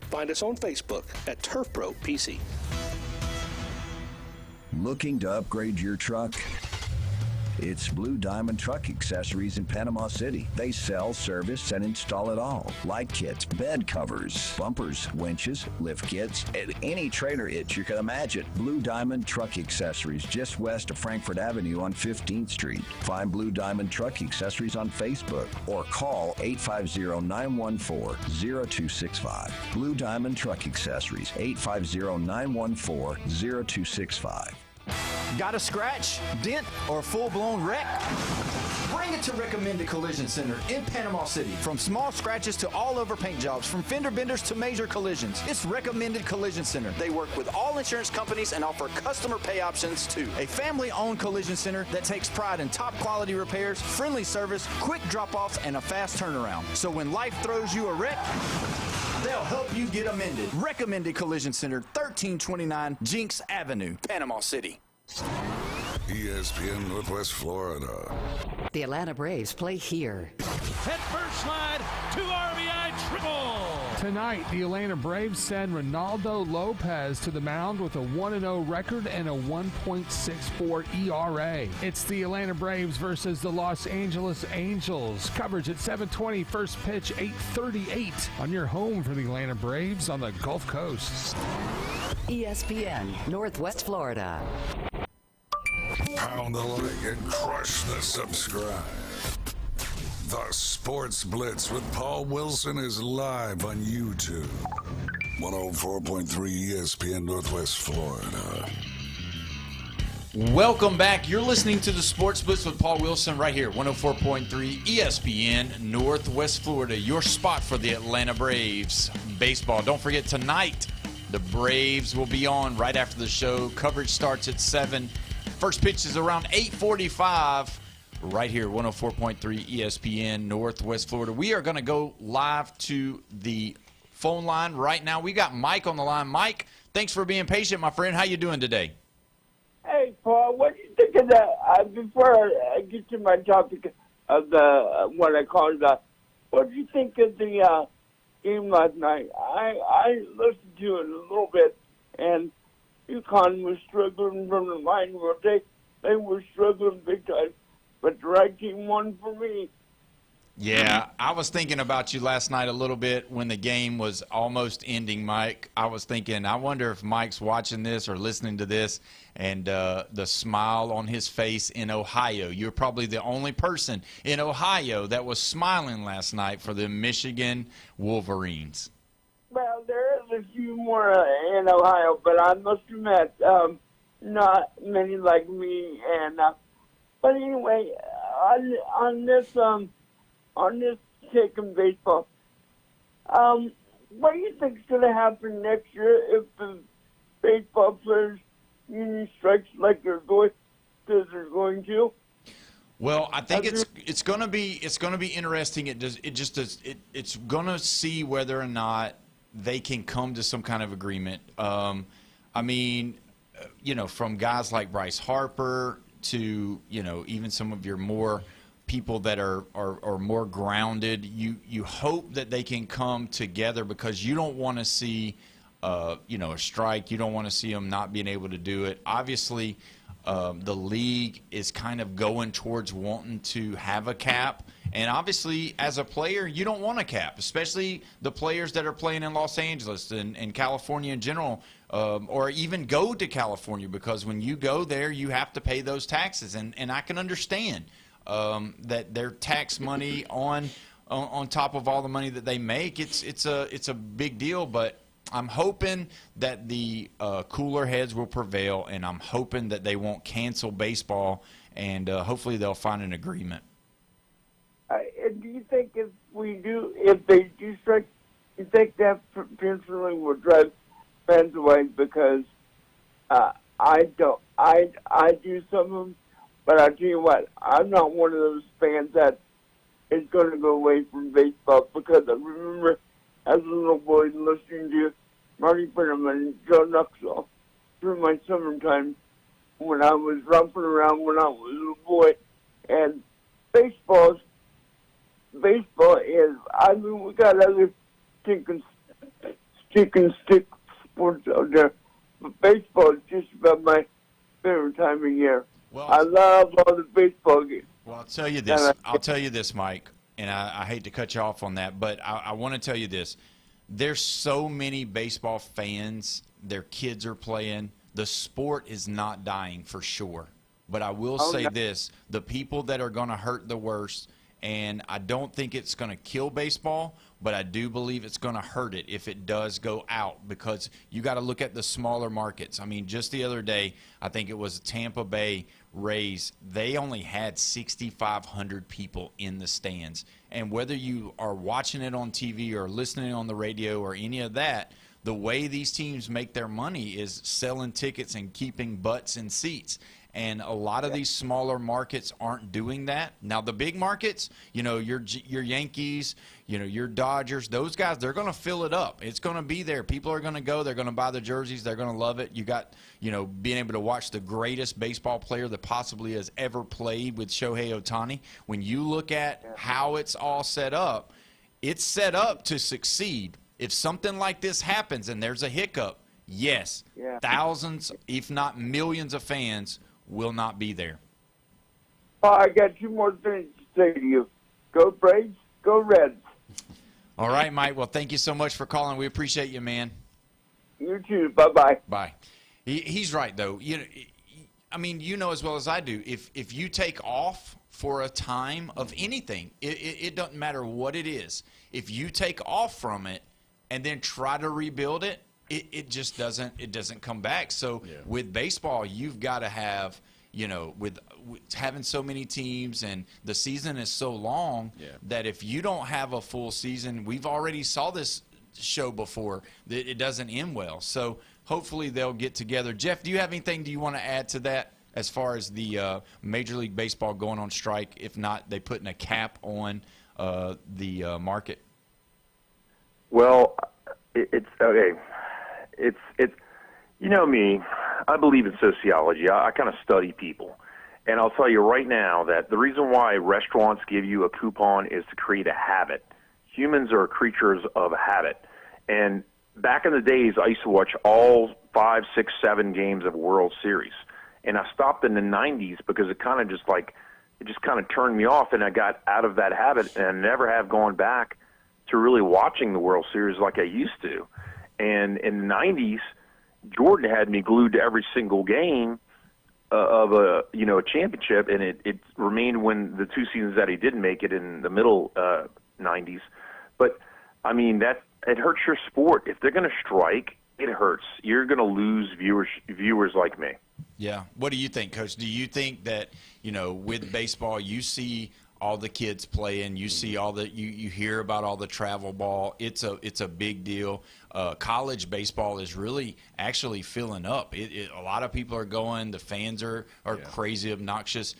Find us on Facebook at Turf Pro PC. Looking to upgrade your truck? It's Blue Diamond Truck Accessories in Panama City. They sell, service, and install it all. Light kits, bed covers, bumpers, winches, lift kits, and any trailer hitch you can imagine. Blue Diamond Truck Accessories, just west of Frankfort Avenue on 15th Street. Find Blue Diamond Truck Accessories on Facebook or call 850-914-0265. Blue Diamond Truck Accessories, 850-914-0265. Got a scratch, dent, or full-blown wreck? Bring it to Recommended Collision Center in Panama City. From small scratches to all over paint jobs, from fender benders to major collisions, it's Recommended Collision Center. They work with all insurance companies and offer customer pay options too. A family-owned collision center that takes pride in top quality repairs, friendly service, quick drop-offs, and a fast turnaround. So when life throws you a wreck, they'll help you get amended. Recommended Collision Center, 1329 Jinx Avenue, Panama City. ESPN Northwest Florida. The Atlanta Braves play here. Head first slide, 2 RBI triple. Tonight, the Atlanta Braves send Ronaldo Lopez to the mound with a 1-0 record and a 1.64 ERA. It's the Atlanta Braves versus the Los Angeles Angels. Coverage at 7:20, first pitch 8:38 on your home for the Atlanta Braves on the Gulf Coast. ESPN Northwest Florida. Pound the like and crush the subscribe. The Sports Blitz with Paul Wilson is live on YouTube. 104.3 ESPN Northwest Florida. Welcome back. You're listening to the Sports Blitz with Paul Wilson right here, 104.3 ESPN Northwest Florida, your spot for the Atlanta Braves baseball. Don't forget, tonight, the Braves will be on right after the show. Coverage starts at 7. First pitch is around 8:45 right here, 104.3 ESPN Northwest Florida. We are going to go live to the phone line right now. We got Mike on the line. Mike, thanks for being patient, my friend. How you doing today? Hey, Paul, what do you think of that? Before I get to my topic of the what I call that, what do you think of the game last night? I listened to it a little bit, and UConn was struggling from the line where they were struggling big time, but the right team won for me. Yeah, I was thinking about you last night a little bit when the game was almost ending, Mike. I was thinking, I wonder if Mike's watching this or listening to this, and the smile on his face in Ohio. You're probably the only person in Ohio that was smiling last night for the Michigan Wolverines. Well, there is a few more in Ohio, but I must admit, not many like me. And but anyway, on this take in baseball, what do you think is going to happen next year if the baseball players union strikes like they're going to? Well, I think it's going to be interesting. It's going to see whether or not they can come to some kind of agreement. I mean, from guys like Bryce Harper to, even some of your more people that are more grounded, you hope that they can come together, because you don't want to see, a strike. You don't want to see them not being able to do it. Obviously, the league is kind of going towards wanting to have a cap. And obviously, as a player, you don't want a cap, especially the players that are playing in Los Angeles and California in general, or even go to California, because when you go there, you have to pay those taxes. And I can understand that their tax money on top of all the money that they make, it's a big deal. But I'm hoping that the cooler heads will prevail, and I'm hoping that they won't cancel baseball, and hopefully they'll find an agreement. Do you think if they do strike, you think that potentially will drive fans away? Because I do some of them, but I tell you what, I'm not one of those fans that is going to go away from baseball, because I remember as a little boy listening to Marty Burnham and Joe Nuxall through my summertime when I was romping around when I was a little boy. And baseball is, I mean, we got other stick and stick sports out there, but baseball is just about my favorite time of year. Well, I love all the baseball games. Well, I'll tell you this, Mike, and I hate to cut you off on that, but I want to tell you this. There's so many baseball fans, their kids are playing. The sport is not dying for sure. But I will say this, the people that are going to hurt the worst, and I don't think it's going to kill baseball, but I do believe it's going to hurt it if it does go out, because you got to look at the smaller markets. I mean, just the other day, I think it was Tampa Bay Rays, they only had 6,500 people in the stands. And whether you are watching it on TV or listening on the radio or any of that, the way these teams make their money is selling tickets and keeping butts in seats. And a lot of these smaller markets aren't doing that. Now, the big markets, your Yankees, your Dodgers, those guys, they're going to fill it up. It's going to be there. People are going to go. They're going to buy the jerseys. They're going to love it. You got, being able to watch the greatest baseball player that possibly has ever played with Shohei Ohtani. When you look at how it's all set up, it's set up to succeed. If something like this happens and there's a hiccup, yes, thousands, if not millions of fans will not be there. I got 2 more things to say to you. Go Braves, go Reds. All right, Mike. Well, thank you so much for calling. We appreciate you, man. You too. Bye-bye. Bye. He's right, though. You know as well as I do, if you take off for a time of anything, it doesn't matter what it is. If you take off from it and then try to rebuild it, it just doesn't come back. So with baseball, you've got to have, with having so many teams and the season is so long that if you don't have a full season, we've already saw this show before, that it doesn't end well. So hopefully they'll get together. Jeff, do you have anything do you want to add to that as far as the Major League Baseball going on strike? If not, they putting a cap on the market? Well, it's okay. It's me, I believe in sociology. I kind of study people. And I'll tell you right now that the reason why restaurants give you a coupon is to create a habit. Humans are creatures of habit. And back in the days, I used to watch all 5, 6, 7 games of World Series. And I stopped in the 90s because it kind of turned me off, and I got out of that habit and I never have gone back to really watching the World Series like I used to. And in the 90s, Jordan had me glued to every single game of a championship, and it remained when the 2 seasons that he didn't make it in the middle 90s. But I mean, that it hurts your sport. If they're going to strike, it hurts. You're going to lose viewers like me. Yeah. What do you think, Coach? Do you think that with baseball, you see all the kids playing, you see all the you hear about all the travel ball. It's a big deal. College baseball is really actually filling up. A lot of people are going. The fans are crazy, obnoxious.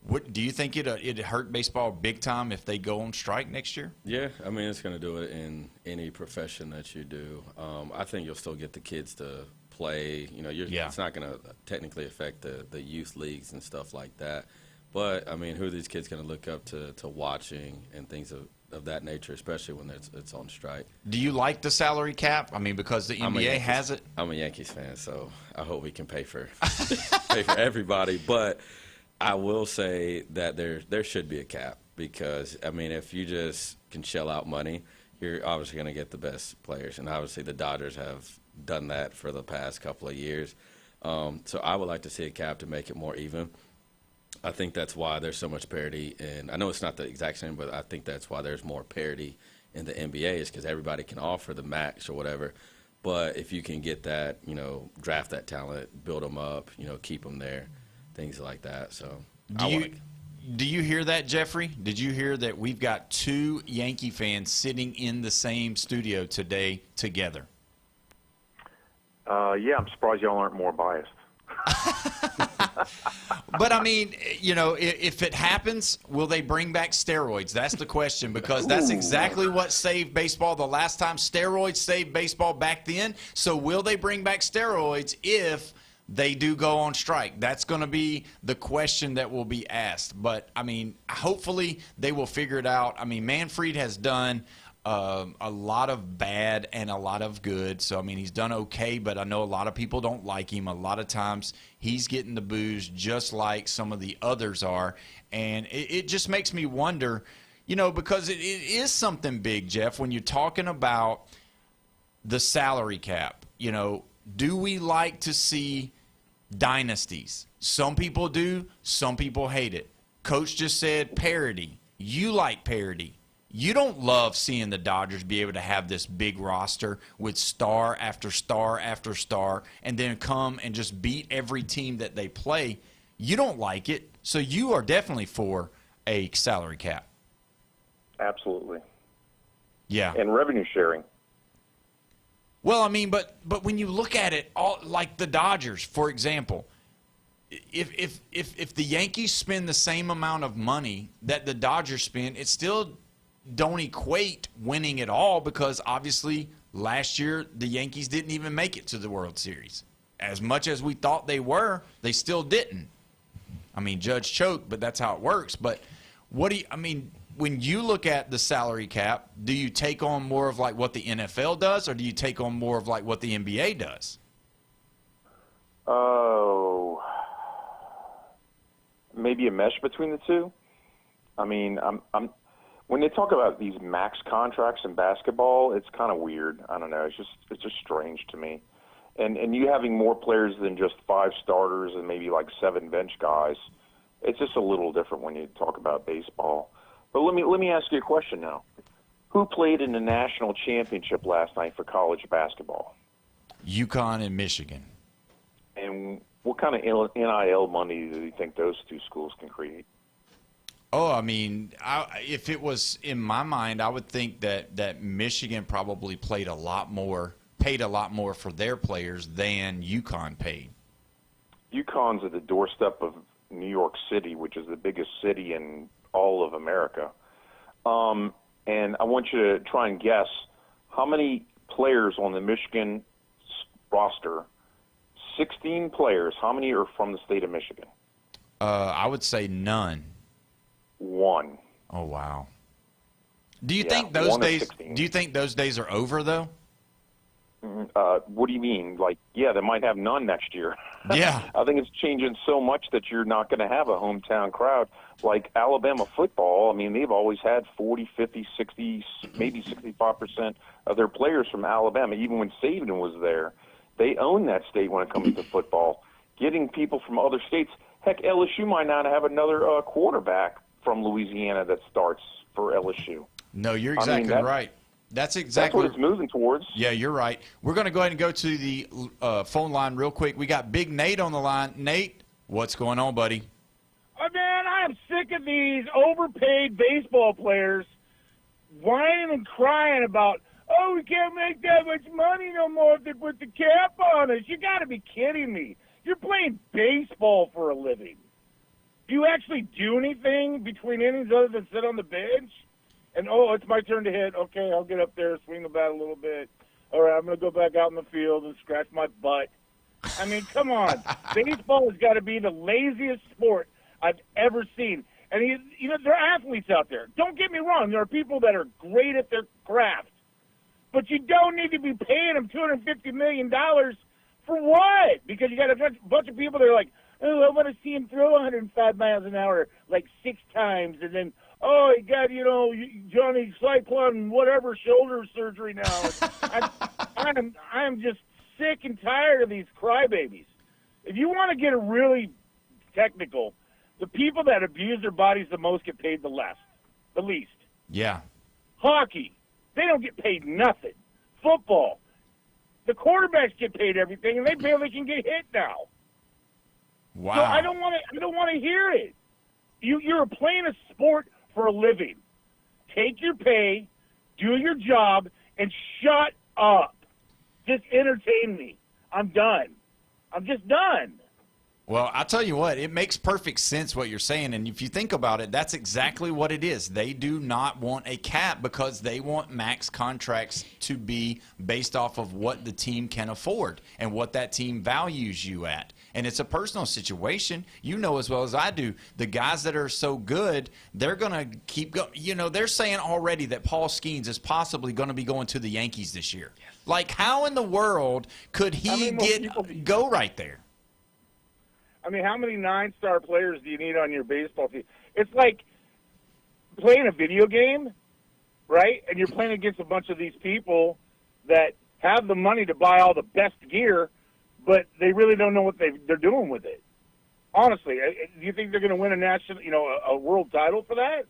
What do you think it hurt baseball big time if they go on strike next year? Yeah, I mean, it's going to do it in any profession that you do. I think you'll still get the kids to play. It's not going to technically affect the youth leagues and stuff like that. But, I mean, who are these kids going to look up to watching and things of that nature, especially when it's on strike? Do you like the salary cap? I mean, because the NBA has it? I'm a Yankees fan, so I hope we can pay for everybody. But I will say that there should be a cap because, I mean, if you just can shell out money, you're obviously going to get the best players. And obviously the Dodgers have done that for the past couple of years. So I would like to see a cap to make it more even. I think that's why there's so much parity, and I know it's not the exact same, but I think that's why there's more parity in the NBA is because everybody can offer the max or whatever. But if you can get that, draft that talent, build them up, keep them there, things like that. So do you hear that, Jeffrey? Did you hear that we've got 2 Yankee fans sitting in the same studio today together? Yeah, I'm surprised y'all aren't more biased. But, I mean, if it happens, will they bring back steroids? That's the question because that's exactly what saved baseball the last time. Steroids saved baseball back then. So will they bring back steroids if they do go on strike? That's going to be the question that will be asked. But, I mean, hopefully they will figure it out. I mean, Manfred has done a lot of bad and a lot of good. So, I mean, he's done okay, but I know a lot of people don't like him. A lot of times he's getting the boos just like some of the others are. And it just makes me wonder, because it is something big, Jeff, when you're talking about the salary cap. Do we like to see dynasties? Some people do. Some people hate it. Coach just said parity. You like parity. You don't love seeing the Dodgers be able to have this big roster with star after star after star and then come and just beat every team that they play. You don't like it, so you are definitely for a salary cap. Absolutely. Yeah. And revenue sharing. Well, I mean, but when you look at it, all like the Dodgers, for example, if the Yankees spend the same amount of money that the Dodgers spend, it still don't equate winning it all, because obviously last year the Yankees didn't even make it to the World Series. As much as we thought they were, they still didn't. I mean, Judge choked, but that's how it works. But when you look at the salary cap, do you take on more of like what the NFL does, or do you take on more of like what the NBA does? Oh, maybe a mesh between the two. I mean, when they talk about these max contracts in basketball, it's kind of weird. I don't know. It's just strange to me. And you having more players than just 5 starters and maybe like 7 bench guys, it's just a little different when you talk about baseball. But let me ask you a question now. Who played in the national championship last night for college basketball? UConn and Michigan. And what kind of NIL money do you think those 2 schools can create? Oh, I mean, if it was in my mind, I would think that Michigan probably paid a lot more for their players than UConn paid. UConn's at the doorstep of New York City, which is the biggest city in all of America. And I want you to try and guess how many players on the Michigan roster, 16 players, how many are from the state of Michigan? I would say none. 1. Oh, wow. Do you think those days are over, though? What do you mean? Like, yeah, they might have none next year. Yeah. I think it's changing so much that you're not going to have a hometown crowd. Like Alabama football, I mean, they've always had 40, 50, 60, maybe 65% of their players from Alabama. Even when Saban was there, they own that state when it comes to football. Getting people from other states, heck, LSU might not have another quarterback from Louisiana that starts for LSU. No, you're exactly right. That's what it's moving towards. Yeah, you're right. We're going to go ahead and go to the phone line real quick. We got Big Nate on the line. Nate, what's going on, buddy? Oh, man, I'm sick of these overpaid baseball players whining and crying about, oh, we can't make that much money no more if they put the cap on us. You got to be kidding me. You're playing baseball for a living. Do you actually do anything between innings other than sit on the bench? And, oh, it's my turn to hit. Okay, I'll get up there, swing the bat a little bit. All right, I'm going to go back out in the field and scratch my butt. I mean, come on. Baseball has got to be the laziest sport I've ever seen. And, you know, there are athletes out there. Don't get me wrong. There are people that are great at their craft. But you don't need to be paying them $250 million for what? Because you got a bunch of people that are like, oh, I want to see him throw 105 miles an hour like 6 times, and then, oh, he got, you know, Johnny Cyclone whatever shoulder surgery now. I am just sick and tired of these crybabies. If you want to get really technical, the people that abuse their bodies the most get paid the least. Yeah. Hockey, they don't get paid nothing. Football, the quarterbacks get paid everything, and they barely can get hit now. Wow. So I don't want to hear it. You're playing a sport for a living. Take your pay, do your job, and shut up. Just entertain me. I'm done. I'm just done. Well, I'll tell you what, it makes perfect sense what you're saying, and if you think about it, that's exactly what it is. They do not want a cap because they want max contracts to be based off of what the team can afford and what that team values you at. And it's a personal situation. You know as well as I do, the guys that are so good, they're going to keep going. You know, they're saying already that Paul Skeens is possibly going to be going to the Yankees this year. Yes. Like, how in the world could he go right there? I mean, how many 9-star players do you need on your baseball team? It's like playing a video game, right? And you're playing against a bunch of these people that have the money to buy all the best gear, but they really don't know what they're doing with it. Honestly, do you think they're going to win a world title for that?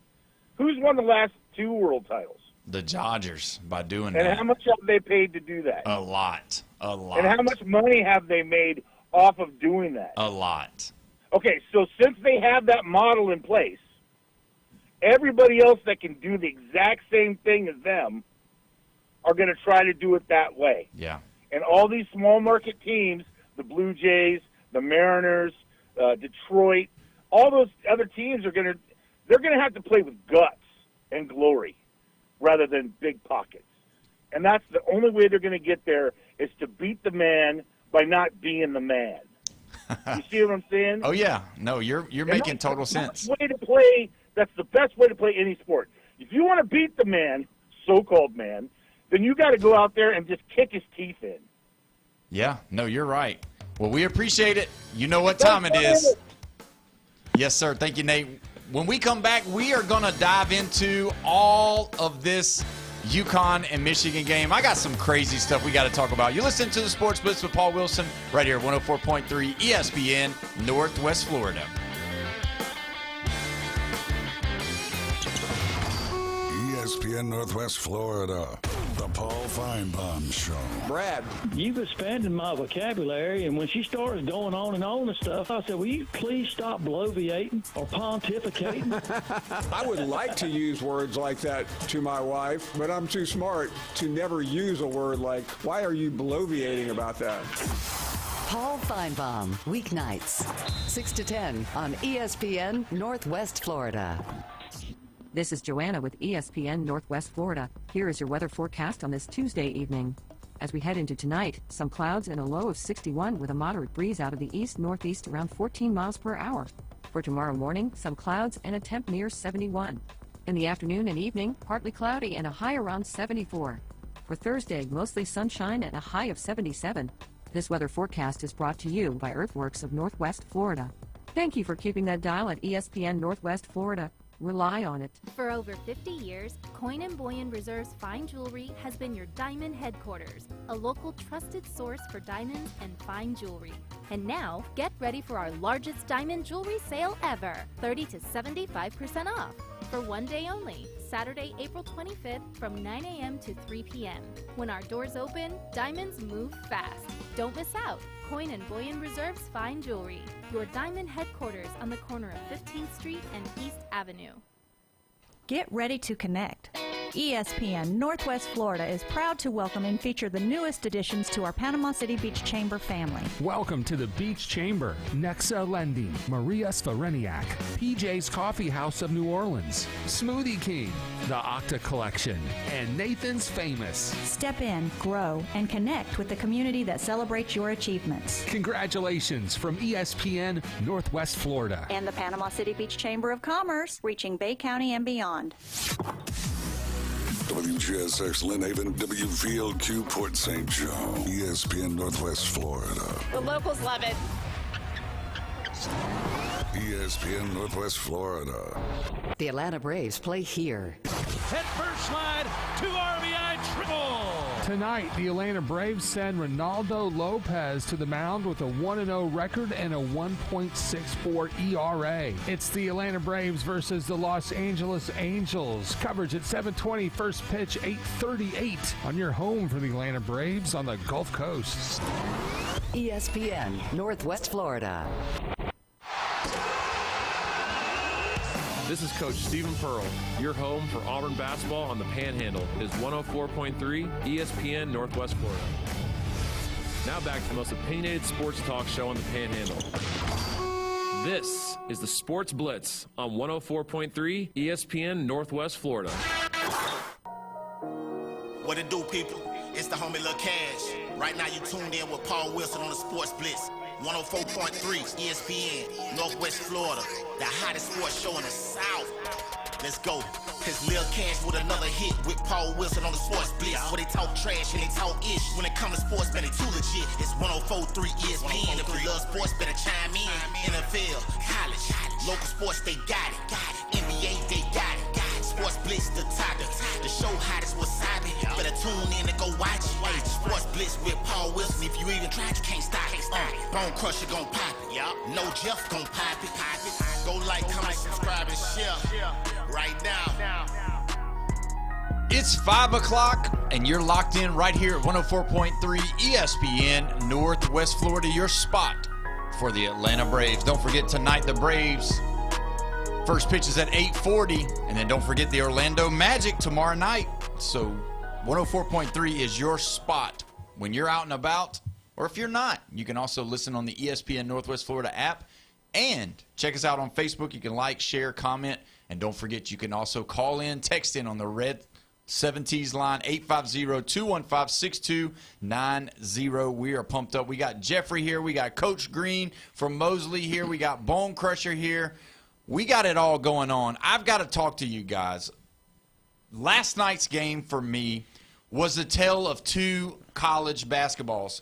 Who's won the last 2 world titles? The Dodgers, by doing that. And how much have they paid to do that? A lot. And how much money have they made off of doing that? A lot. Okay, so since they have that model in place, everybody else that can do the exact same thing as them are going to try to do it that way. Yeah. And all these small market teams, the Blue Jays, the Mariners, Detroit, all those other teams they're going to have to play with guts and glory rather than big pockets. And that's the only way they're going to get there is to beat the man by not being the man. You see what I'm saying? Oh yeah. No, you're making total sense. That's the best way to play any sport. If you want to beat the man, so-called man, then you got to go out there and just kick his teeth in. Yeah. No, you're right. Well, we appreciate it. You know what time it is. Yes, sir. Thank you, Nate. When we come back, we are going to dive into all of this UConn and Michigan game. I got some crazy stuff we got to talk about. You listen to the Sports Blitz with Paul Wilson right here at 104.3 ESPN, Northwest Florida. ESPN Northwest Florida, the Paul Feinbaum Show. Brad, you've expanded my vocabulary, and when she started going on and stuff, I said, will you please stop bloviating or pontificating? I would like to use words like that to my wife, but I'm too smart to never use a word like, why are you bloviating about that? Paul Feinbaum, weeknights, 6 to 10 on ESPN Northwest Florida. This is Joanna with ESPN Northwest Florida. Here is your weather forecast on this Tuesday evening. As we head into tonight, some clouds and a low of 61 with a moderate breeze out of the east-northeast around 14 miles per hour. For tomorrow morning, some clouds and a temp near 71. In the afternoon and evening, partly cloudy and a high around 74. For Thursday, mostly sunshine and a high of 77. This weather forecast is brought to you by Earthworks of Northwest Florida. Thank you for keeping that dial at ESPN Northwest Florida. Rely on it. For over 50 years, Coin & Bullion Reserve's fine jewelry has been your diamond headquarters, a local trusted source for diamonds and fine jewelry. And now, get ready for our largest diamond jewelry sale ever, 30 to 75% off. For one day only, Saturday, April 25th from 9 a.m. to 3 p.m. When our doors open, diamonds move fast. Don't miss out. Coin & Bullion Reserve's fine jewelry, your diamond headquarters on the corner of 15th Street and East Avenue. Get ready to connect. ESPN Northwest Florida is proud to welcome and feature the newest additions to our Panama City Beach Chamber family. Welcome to the Beach Chamber, Nexa Lending, Maria Svereniak, PJ's Coffee House of New Orleans, Smoothie King, the Octa Collection, and Nathan's Famous. Step in, grow, and connect with the community that celebrates your achievements. Congratulations from ESPN Northwest Florida. And the Panama City Beach Chamber of Commerce, reaching Bay County and beyond. WGSX Lynn Haven, WVLQ Port St. Joe, ESPN Northwest Florida. The locals love it. ESPN Northwest Florida. The Atlanta Braves play here. Head first slide, 2 RBI triple. Tonight, the Atlanta Braves send Ronaldo Lopez to the mound with a 1-0 record and a 1.64 ERA. It's the Atlanta Braves versus the Los Angeles Angels. Coverage at 7:20, first pitch 8:38 on your home for the Atlanta Braves on the Gulf Coast. ESPN Northwest Florida. This is Coach Stephen Pearl. Your home for Auburn basketball on the Panhandle is 104.3 ESPN Northwest Florida. Now back to the most opinionated sports talk show on the Panhandle. This is the Sports Blitz on 104.3 ESPN Northwest Florida. What it do, people? It's the homie Lil Cash. Right now you tuned in with Paul Wilson on the Sports Blitz. 104.3 ESPN, Northwest Florida, the hottest sports show in the South. Let's go. Cause Lil Cash with another hit with Paul Wilson on the Sports Blitz. Where they talk trash and they talk ish. When it comes to sports, man, they too legit. It's 104.3 ESPN. If you love sports, better chime in. NFL, college, local sports, they got it. NBA, they got it. Sports Blitz, the topic. The show hottest wasabi. Better tune in and go watch it. Hey, Sports Blitz with Paul Wilson. If you even try, you can't stop it. Bone Crusher gon' pop it. No Jeff gon' pop it. Go like, comment, subscribe, and share right now. It's 5 o'clock, and you're locked in right here at 104.3 ESPN Northwest Florida, your spot for the Atlanta Braves. Don't forget tonight the Braves. First pitch is at 8:40, and then don't forget the Orlando Magic tomorrow night. So 104.3 is your spot when you're out and about, or if you're not. You can also listen on the ESPN Northwest Florida app, and check us out on Facebook. You can like, share, comment, and don't forget you can also call in, text in on the Red 7T's line, 850-215-6290. We are pumped up. We got Jeffrey here. We got Coach Green from Mosley here. We got Bone Crusher here. We got it all going on. I've got to talk to you guys. Last night's game for me was a tale of two college basketballs.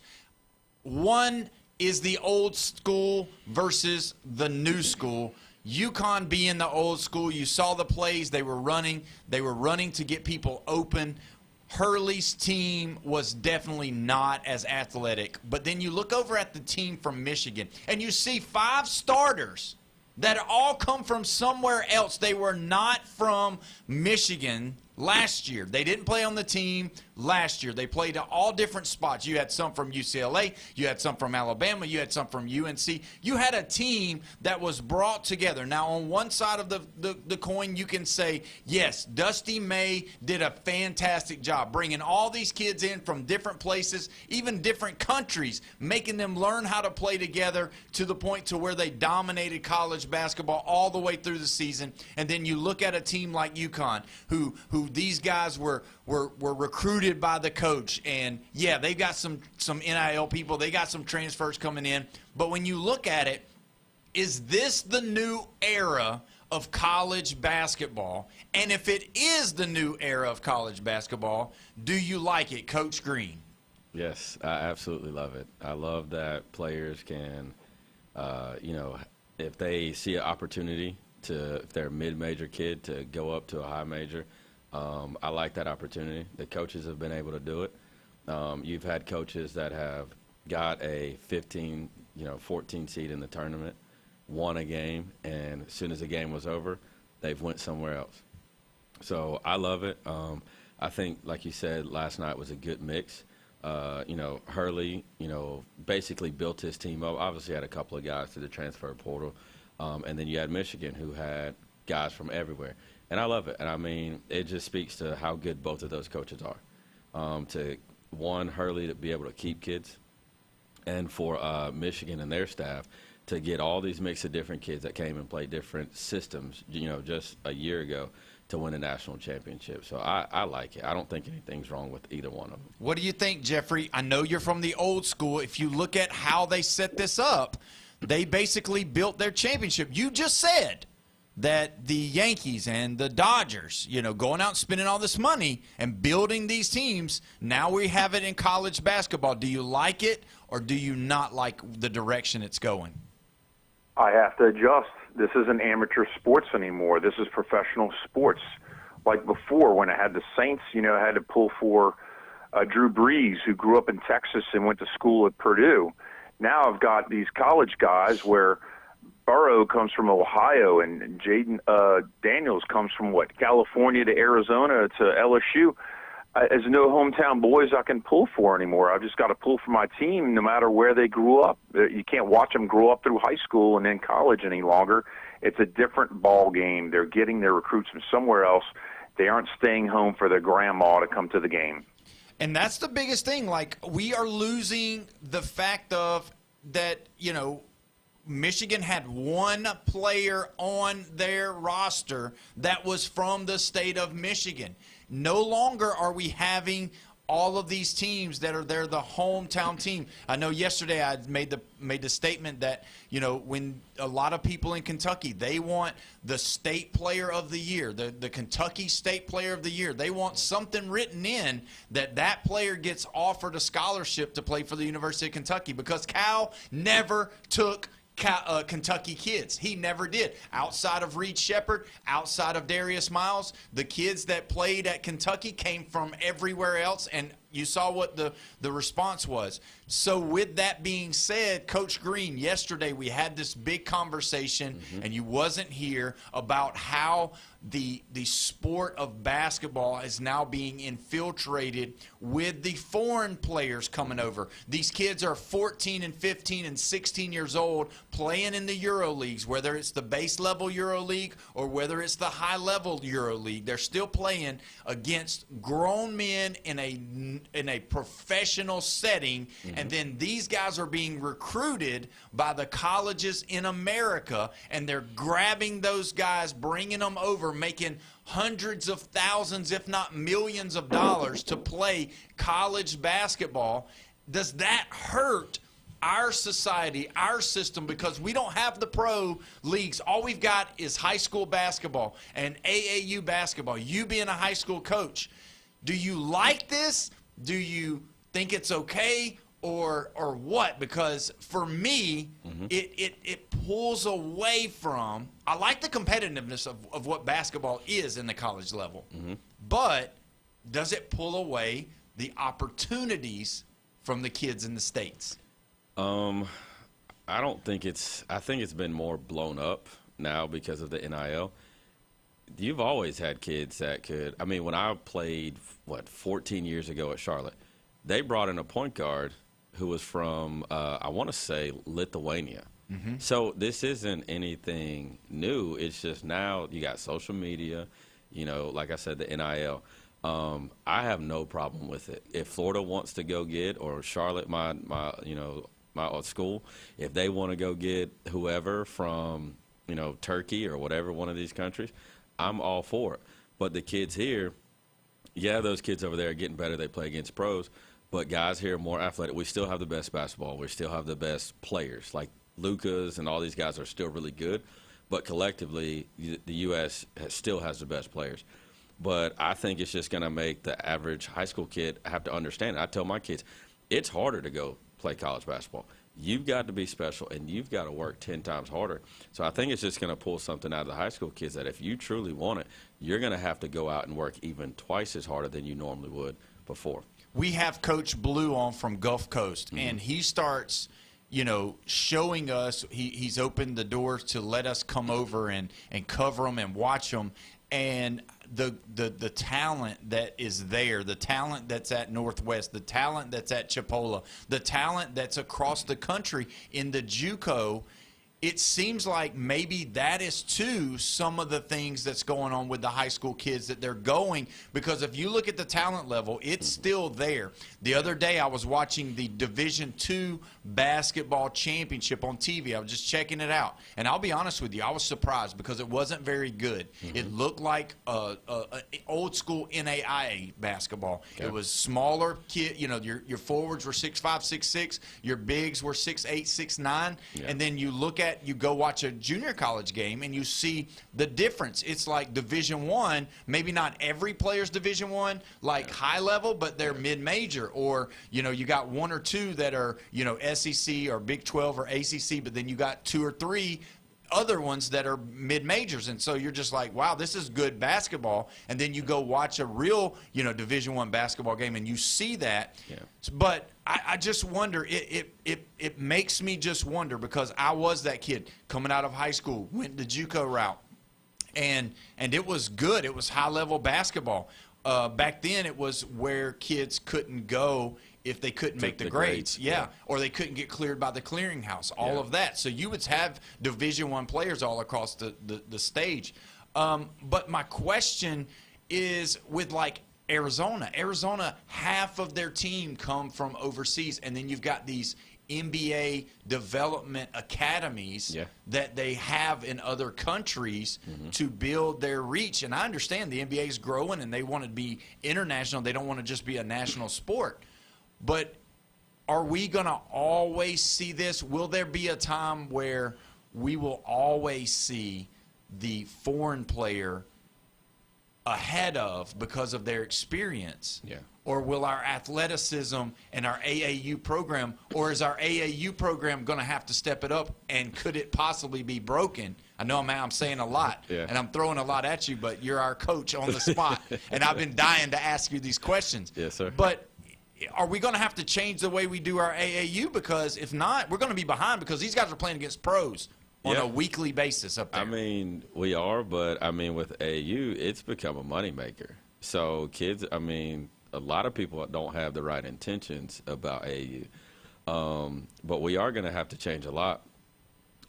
One is the old school versus the new school. UConn being the old school, you saw the plays. They were running to get people open. Hurley's team was definitely not as athletic. But then you look over at the team from Michigan, and you see 5 starters that all come from somewhere else. They were not from Michigan last year. They didn't play on the team last year. They played at all different spots. You had some from UCLA. You had some from Alabama. You had some from UNC. You had a team that was brought together. Now, on one side of the coin, you can say, yes, Dusty May did a fantastic job bringing all these kids in from different places, even different countries, making them learn how to play together to the point to where they dominated college basketball all the way through the season. And then you look at a team like UConn, who these guys were recruited by the coach, and yeah, they've got some NIL people, they got some transfers coming in, but when you look at it, is this the new era of college basketball? And if it is the new era of college basketball, do you like it, Coach Green? Yes, I absolutely love it. I love that players can, if they see an opportunity if they're a mid-major kid, to go up to a high major. I like that opportunity. The coaches have been able to do it. You've had coaches that have got a 15, 14 seed in the tournament, won a game, and as soon as the game was over, they've went somewhere else. So I love it. I think, like you said, last night was a good mix. Hurley, basically built his team up. Obviously had a couple of guys to the transfer portal. And then you had Michigan, who had guys from everywhere. And I love it. And, I mean, it just speaks to how good both of those coaches are. Hurley to be able to keep kids, and for Michigan and their staff to get all these mix of different kids that came and played different systems, just a year ago, to win a national championship. So I like it. I don't think anything's wrong with either one of them. What do you think, Jeffrey? I know you're from the old school. If you look at how they set this up, they basically built their championship. You just said that the Yankees and the Dodgers, going out and spending all this money and building these teams, now we have it in college basketball. Do you like it, or do you not like the direction it's going? I have to adjust. This isn't amateur sports anymore. This is professional sports. Like before, when I had the Saints, I had to pull for Drew Brees, who grew up in Texas and went to school at Purdue. Now I've got these college guys where Burrow comes from Ohio and Jaden Daniels comes from, California to Arizona to LSU. There's no hometown boys I can pull for anymore. I've just got to pull for my team no matter where they grew up. You can't watch them grow up through high school and then college any longer. It's a different ball game. They're getting their recruits from somewhere else. They aren't staying home for their grandma to come to the game. And that's the biggest thing. Like, we are losing the fact of that, Michigan had one player on their roster that was from the state of Michigan. No longer are we having all of these teams that are there, the hometown team. I know yesterday I made the statement that, when a lot of people in Kentucky, they want the state player of the year, the Kentucky State Player of the Year. They want something written in that player gets offered a scholarship to play for the University of Kentucky, because Cal never took Kentucky kids. He never did. Outside of Reed Shepherd, outside of Darius Miles, the kids that played at Kentucky came from everywhere else, and you saw what the response was. So with that being said, Coach Green, yesterday we had this big conversation, and you wasn't here, about how the sport of basketball is now being infiltrated with the foreign players coming over. These kids are 14 and 15 and 16 years old playing in the Euro Leagues, whether it's the base level Euro League or whether it's the high level Euro League. They're still playing against grown men in a professional setting, and then these guys are being recruited by the colleges in America, and they're grabbing those guys, bringing them over, making hundreds of thousands, if not millions of dollars to play college basketball. Does that hurt our society, our system, because we don't have the pro leagues? All we've got is high school basketball and AAU basketball. You being a high school coach, do you like this? Do you think it's okay? Or what? Because for me, it pulls away from, I like the competitiveness of what basketball is in the college level, but does it pull away the opportunities from the kids in the States? I don't think I think it's been more blown up now because of the NIL. You've always had kids that could, I mean, when I played, 14 years ago at Charlotte, they brought in a point guard who was from, I want to say, Lithuania. So this isn't anything new. It's just now you got social media, like I said, the NIL. I have no problem with it. If Florida wants to go get, or Charlotte, my school, if they want to go get whoever from, Turkey or whatever, one of these countries, I'm all for it. But the kids here, yeah, those kids over there are getting better. They play against pros. But guys here are more athletic. We still have the best basketball. We still have the best players. Like Lucas and all these guys are still really good. But collectively, the U.S. still has the best players. But I think it's just going to make the average high school kid have to understand it. I tell my kids, it's harder to go play college basketball. You've got to be special, and you've got to work 10 times harder. So I think it's just going to pull something out of the high school kids that if you truly want it, you're going to have to go out and work even twice as harder than you normally would before. We have Coach Blue on from Gulf Coast, and he starts, showing us. He's opened the doors to let us come over and cover them and watch them. And the talent that is there, the talent that's at Northwest, the talent that's at Chipola, the talent that's across the country in the JUCO, it seems like maybe that is too some of the things that's going on with the high school kids, that they're going, because if you look at the talent level, it's still there. The other day I was watching the Division II basketball championship on TV. I was just checking it out, and I'll be honest with you, I was surprised because it wasn't very good. It looked like old school NAIA basketball. It was smaller kid, your forwards were 6'5", 6'6", your bigs were 6'8", 6'9", and then you go watch a junior college game and you see the difference. It's like Division I, maybe not every player's Division I, like high level, but they're mid-major, or you got one or two that are SEC or Big 12 or ACC, but then you got two or three other ones that are mid-majors, and so you're just like, wow, this is good basketball. And then you go watch a real Division I basketball game and you see that. But I just wonder, it makes me just wonder, because I was that kid coming out of high school, went the JUCO route, and it was good. It was high-level basketball. Back then it was where kids couldn't go if they couldn't make the grades. Or they couldn't get cleared by the clearinghouse, all of that. So you would have Division I players all across the stage. But my question is with like Arizona, half of their team come from overseas, and then you've got these NBA development academies that they have in other countries to build their reach. And I understand the NBA is growing and they want to be international. They don't want to just be a national sport. But are we going to always see this? Will there be a time where we will always see the foreign player ahead of because of their experience? Or will our athleticism and our AAU program, or is our AAU program going to have to step it up, and could it possibly be broken? I know I'm saying a lot, and I'm throwing a lot at you, but you're our coach on the spot, and I've been dying to ask you these questions. Yes, sir. But are we going to have to change the way we do our AAU? Because if not, we're going to be behind because these guys are playing against pros on a weekly basis up there. I mean, we are, but, I mean, with AAU, it's become a moneymaker. So kids, I mean, a lot of people don't have the right intentions about AAU. But we are going to have to change a lot.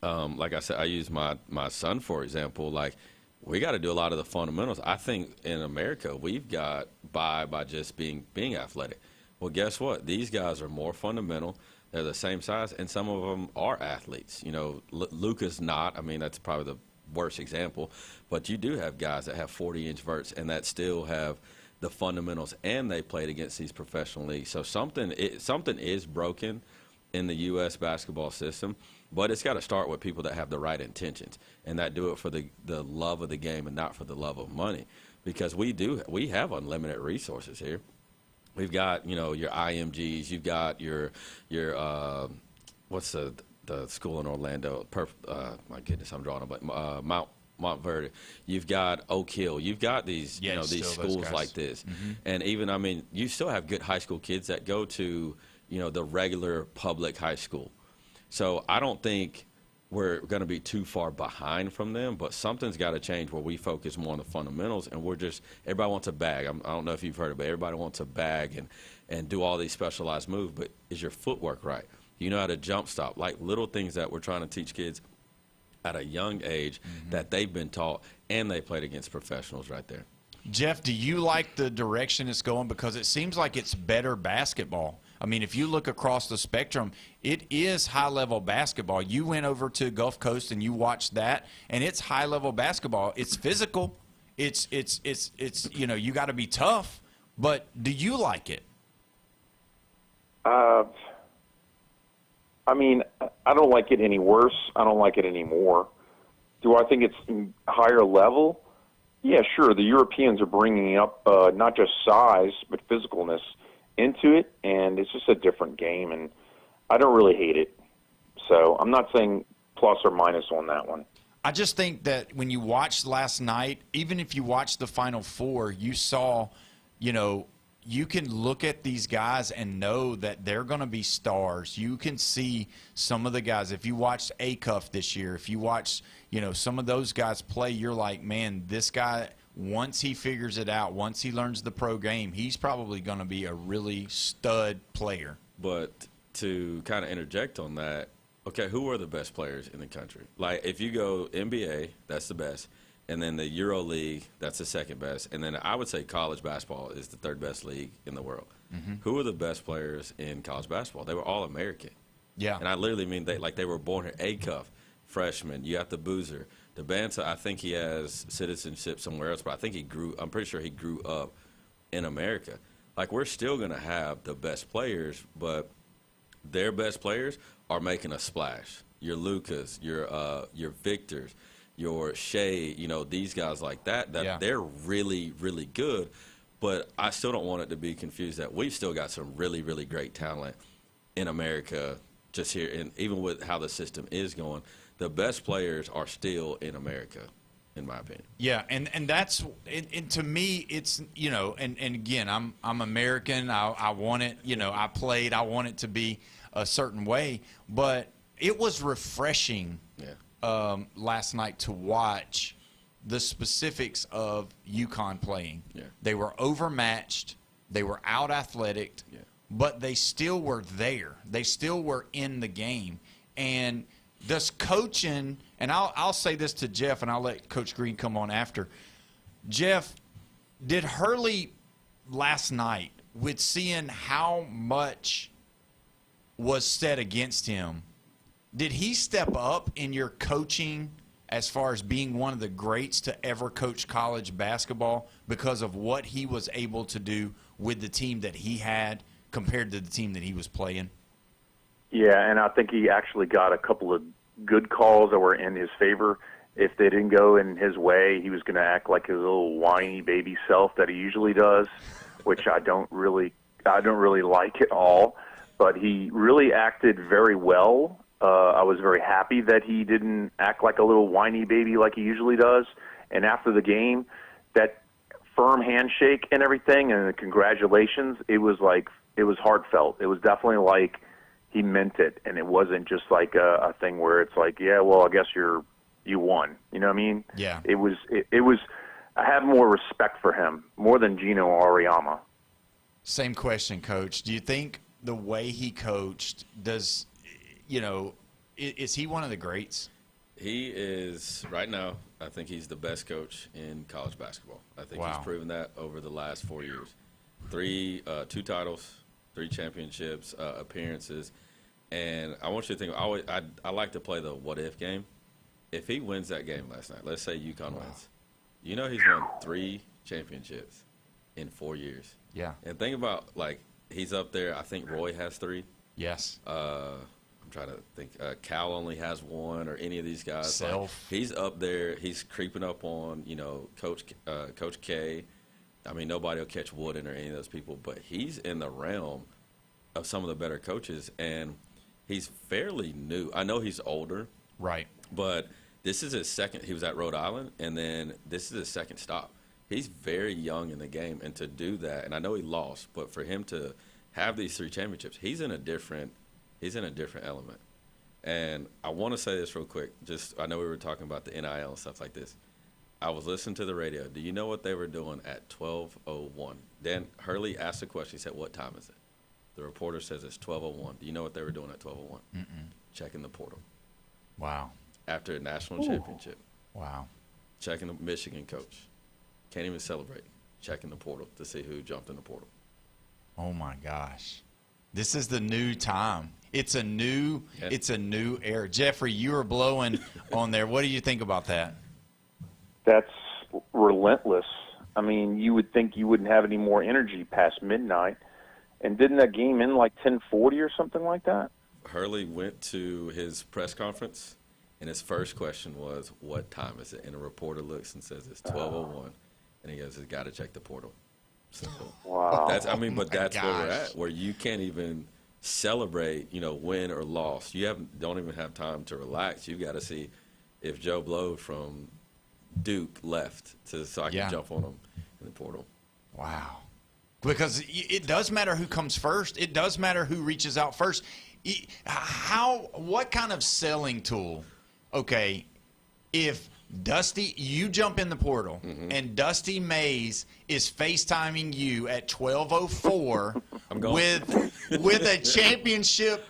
Like I said, I use my son, for example. Like, we got to do a lot of the fundamentals. I think in America, we've got by just being athletic. Well, guess what? These guys are more fundamental. They're the same size, and some of them are athletes. You know, Luka's not. I mean, that's probably the worst example. But you do have guys that have 40-inch verts and that still have the fundamentals, and they played against these professional leagues. So something is broken in the U.S. basketball system, but it's got to start with people that have the right intentions and that do it for the love of the game and not for the love of money, because we have unlimited resources here. We've got, you know, your IMGs, you've got your what's the school in Orlando? My goodness, I'm drawing a blank. Montverde. You've got Oak Hill. You've got these, these schools like this. Mm-hmm. And even, I mean, you still have good high school kids that go to, the regular public high school. So I don't think we're going to be too far behind from them, but something's got to change where we focus more on the fundamentals, and everybody wants a bag. I don't know if you've heard it, but everybody wants a bag and do all these specialized moves, but is your footwork right? You know how to jump stop, like little things that we're trying to teach kids at a young age that they've been taught, and they played against professionals right there. Jeff, do you like the direction it's going? Because it seems like it's better basketball. I mean, if you look across the spectrum, it is high-level basketball. You went over to Gulf Coast and you watched that, and it's high-level basketball. It's physical. It's you got to be tough. But do you like it? I mean, I don't like it any worse. I don't like it any more. Do I think it's higher level? Yeah, sure. The Europeans are bringing up not just size but physicalness into it, and it's just a different game, and I don't really hate it. So I'm not saying plus or minus on that one. I just think that when you watched last night, even if you watched the Final Four, you saw, you can look at these guys and know that they're going to be stars. You can see some of the guys. If you watched Acuff this year, if you watched, some of those guys play, you're like, man, this guy, once he figures it out, once he learns the pro game, he's probably going to be a really stud player. But to kind of interject on that, okay, who are the best players in the country? Like, if you go NBA, that's the best. And then the Euro League, that's the second best. And then I would say college basketball is the third best league in the world. Mm-hmm. Who are the best players in college basketball? They were all American. Yeah. And I literally mean they were born here. Acuff, freshman. You got the Boozer. The Bansa, I think he has citizenship somewhere else, but I think I'm pretty sure he grew up in America. Like, we're still going to have the best players, but their best players are making a splash. Your Lucas, your Victors, your Shea, these guys like that they're really, really good. But I still don't want it to be confused that we've still got some really, really great talent in America just here. And even with how the system is going, the best players are still in America, in my opinion. Yeah, and that's and to me it's and again I'm American. I want it. I played. I want it to be a certain way, but it was refreshing. Yeah. Last night to watch the specifics of UConn playing. Yeah. They were overmatched. They were out athletic, but they still were there. They still were in the game. And this coaching, and I'll say this to Jeff, and I'll let Coach Green come on after. Jeff, did Hurley last night, with seeing how much was said against him, did he step up in your coaching as far as being one of the greats to ever coach college basketball because of what he was able to do with the team that he had compared to the team that he was playing? Yeah, and I think he actually got a couple of good calls that were in his favor. If they didn't go in his way, he was going to act like his little whiny baby self that he usually does, which I don't really like at all. But he really acted very well. I was very happy that he didn't act like a little whiny baby like he usually does. And after the game, that firm handshake and everything and the congratulations, it was like it was heartfelt. It was definitely like he meant it, and it wasn't just like a thing where it's like, yeah, well, I guess you won. You know what I mean? Yeah. It was. I have more respect for him, more than Gino Auriemma. Same question, Coach. Do you think the way he coached is he one of the greats? He is right now. I think he's the best coach in college basketball. I think he's proven that over the last 4 years. 2 titles, 3 championships, appearances, and I want you to think. I like to play the what if game. If he wins that game last night, let's say UConn wins, he's won 3 championships in 4 years. Yeah. And think about, like, he's up there. I think Roy has 3. Yes. I'm trying to think. Cal only has 1, or any of these guys. Self. Like, he's up there. He's creeping up on, Coach K. I mean, nobody will catch Wooden or any of those people, but he's in the realm of some of the better coaches, and he's fairly new. I know he's older. Right. But this is his second. He was at Rhode Island, and then this is his second stop. He's very young in the game, and to do that, and I know he lost, but for him to have these 3 championships, he's in a different element. And I want to say this real quick. I know we were talking about the NIL and stuff like this. I was listening to the radio. Do you know what they were doing at 12:01? Dan Hurley asked a question. He said, "What time is it?" The reporter says it's 12:01. Do you know what they were doing at 12:01? Checking the portal. Wow. After a national championship. Wow. Checking the Michigan coach. Can't even celebrate. Checking the portal to see who jumped in the portal. Oh my gosh. This is the new time. It's a new era. Jeffrey, you were blowing on there. What do you think about that? That's relentless. I mean, you would think you wouldn't have any more energy past midnight. And didn't that game end like 10:40 or something like that? Hurley went to his press conference, and his first question was, "What time is it?" And a reporter looks and says, "It's 12:01." And he goes, "He's got to check the portal." So wow. That's where we're at, where you can't even celebrate, win or loss. You don't even have time to relax. You've got to see if Joe Blow from Duke left so I can jump on him in the portal. Wow. Because it does matter who comes first. It does matter who reaches out first. What kind of selling tool, okay, if Dusty, you jump in the portal, and Dusty Mays is FaceTiming you at 12:04 with a championship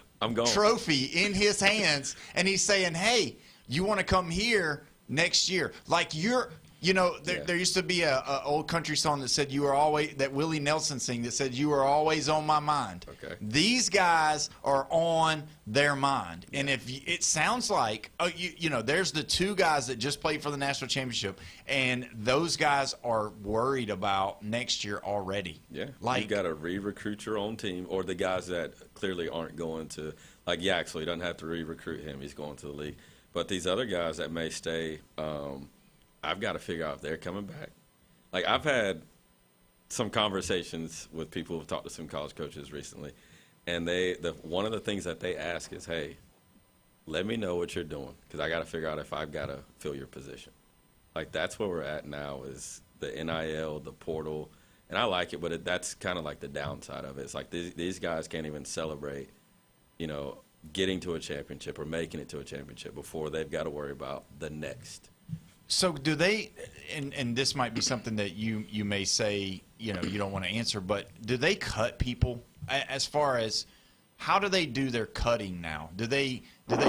trophy in his hands, and he's saying, "Hey, you want to come here next year?" Like there used to be a old country song that said that Willie Nelson sing that said, "You were always on my mind." Okay. These guys are on their mind. And if it sounds like, there's the 2 guys that just played for the national championship, and those guys are worried about next year already. Yeah. You've got to re-recruit your own team, or the guys that clearly aren't going to, like Yaxley, doesn't have to re-recruit him. He's going to the league. But these other guys that may stay, I've got to figure out if they're coming back. Like, I've had some conversations with people who've talked to some college coaches recently, and one of the things that they ask is, "Hey, let me know what you're doing, because I got to figure out if I've got to fill your position." Like, that's where we're at now, is the NIL, the portal, and I like it, but that's kind of like the downside of it. It's like these guys can't even celebrate, getting to a championship or making it to a championship before they've got to worry about the next. So do they, and this might be something that you may say, you don't want to answer, but do they cut people as far as how do they do their cutting now? Do they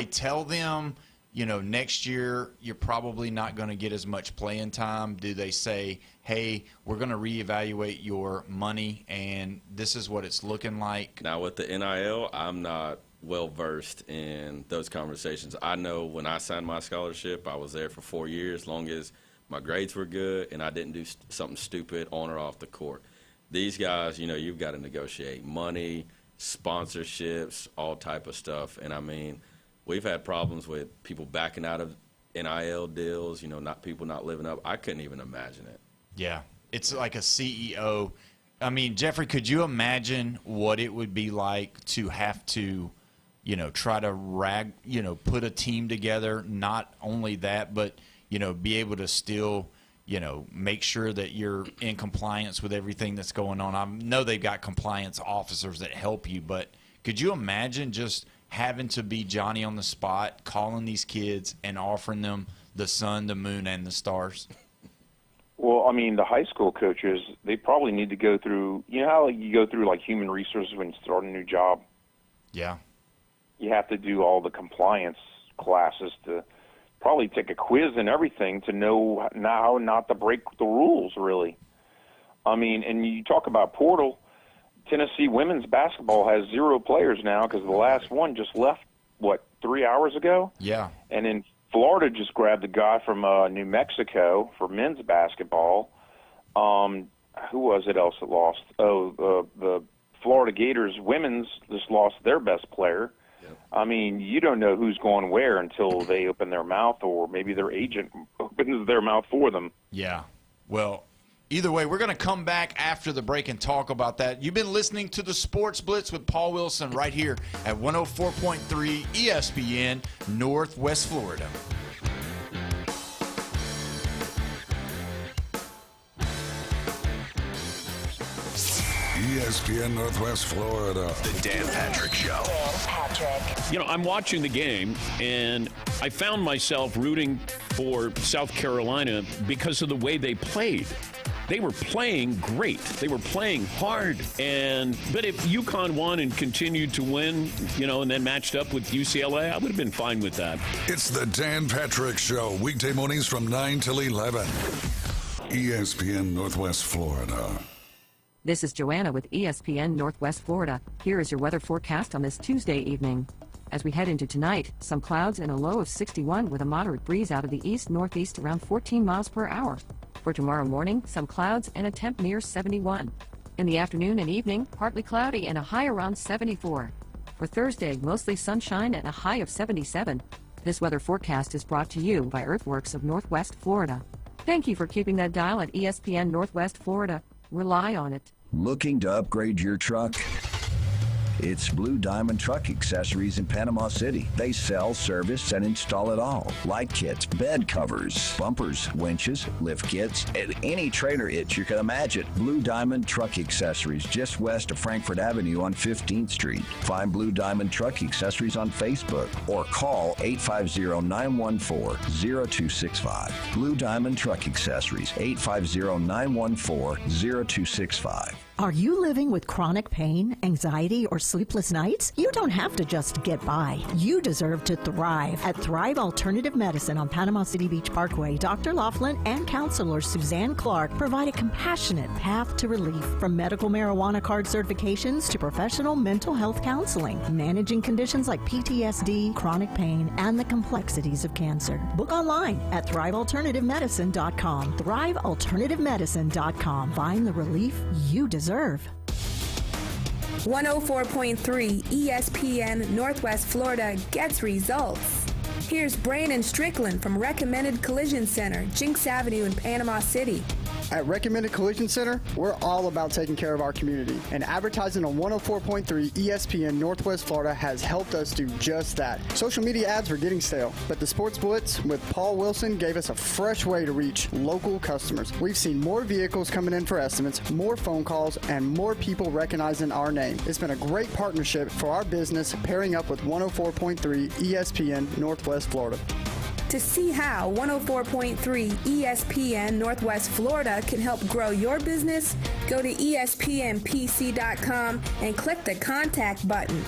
tell them, next year you're probably not going to get as much playing time? Do they say, "Hey, we're going to reevaluate your money and this is what it's looking like"? Now with the NIL, I'm not well-versed in those conversations. I know when I signed my scholarship, I was there for 4 years, long as my grades were good and I didn't do something stupid on or off the court. These guys, you've got to negotiate money, sponsorships, all type of stuff. And, I mean, we've had problems with people backing out of NIL deals, people not living up. I couldn't even imagine it. Yeah. It's like a CEO. I mean, Jeffrey, could you imagine what it would be like to have to try to put a team together? Not only that, but, be able to still, make sure that you're in compliance with everything that's going on. I know they've got compliance officers that help you, but could you imagine just having to be Johnny on the spot, calling these kids and offering them the sun, the moon, and the stars? Well, I mean, the high school coaches, they probably need to go through, how you go through, like, human resources when you start a new job? Yeah. You have to do all the compliance classes to probably take a quiz and everything to know how not to break the rules, really. I mean, and you talk about portal. Tennessee women's basketball has 0 players now because the last one just left, 3 hours ago? Yeah. And then Florida just grabbed a guy from New Mexico for men's basketball. Who was it else that lost? The Florida Gators women's just lost their best player. Yep. I mean, you don't know who's going where until they open their mouth, or maybe their agent opens their mouth for them. Yeah. Well, either way, we're going to come back after the break and talk about that. You've been listening to the Sports Blitz with Paul Wilson right here at 104.3 ESPN, Northwest Florida. ESPN Northwest Florida. The Dan Patrick Show. Dan Patrick. You know, I'm watching the game, and I found myself rooting for South Carolina because of the way they played. They were playing great. They were playing hard. But if UConn won and continued to win, and then matched up with UCLA, I would have been fine with that. It's the Dan Patrick Show, weekday mornings from 9 till 11. ESPN Northwest Florida. This is Joanna with ESPN Northwest Florida. Here is your weather forecast on this Tuesday evening. As we head into tonight, some clouds and a low of 61 with a moderate breeze out of the east-northeast around 14 miles per hour. For tomorrow morning, some clouds and a temp near 71. In the afternoon and evening, partly cloudy and a high around 74. For Thursday, mostly sunshine and a high of 77. This weather forecast is brought to you by Earthworks of Northwest Florida. Thank you for keeping that dial at ESPN Northwest Florida. Rely on it. Looking to upgrade your truck? It's Blue Diamond Truck Accessories in Panama City. They sell, service, and install it all. Light kits, bed covers, bumpers, winches, lift kits, and any trailer hitch you can imagine. Blue Diamond Truck Accessories, just west of Frankfort Avenue on 15th Street. Find Blue Diamond Truck Accessories on Facebook or call 850-914-0265. Blue Diamond Truck Accessories, 850-914-0265. Are you living with chronic pain, anxiety, or sleepless nights? You don't have to just get by. You deserve to thrive. At Thrive Alternative Medicine on Panama City Beach Parkway, Dr. Laughlin and counselor Suzanne Clark provide a compassionate path to relief. From medical marijuana card certifications to professional mental health counseling, managing conditions like PTSD, chronic pain, and the complexities of cancer. Book online at thrivealternativemedicine.com. thrivealternativemedicine.com. Find the relief you deserve. 104.3 ESPN Northwest Florida gets results. Here's Brandon Strickland from Recommended Collision Center, Jinx Avenue in Panama City. At Recommended Collision Center, we're all about taking care of our community, and advertising on 104.3 ESPN Northwest Florida has helped us do just that. Social media ads were getting stale, but the Sports Blitz with Paul Wilson gave us a fresh way to reach local customers. We've seen more vehicles coming in for estimates, more phone calls, and more people recognizing our name. It's been a great partnership for our business, pairing up with 104.3 ESPN Northwest Florida. To see how 104.3 ESPN Northwest Florida can help grow your business, go to ESPNPC.com and click the contact button.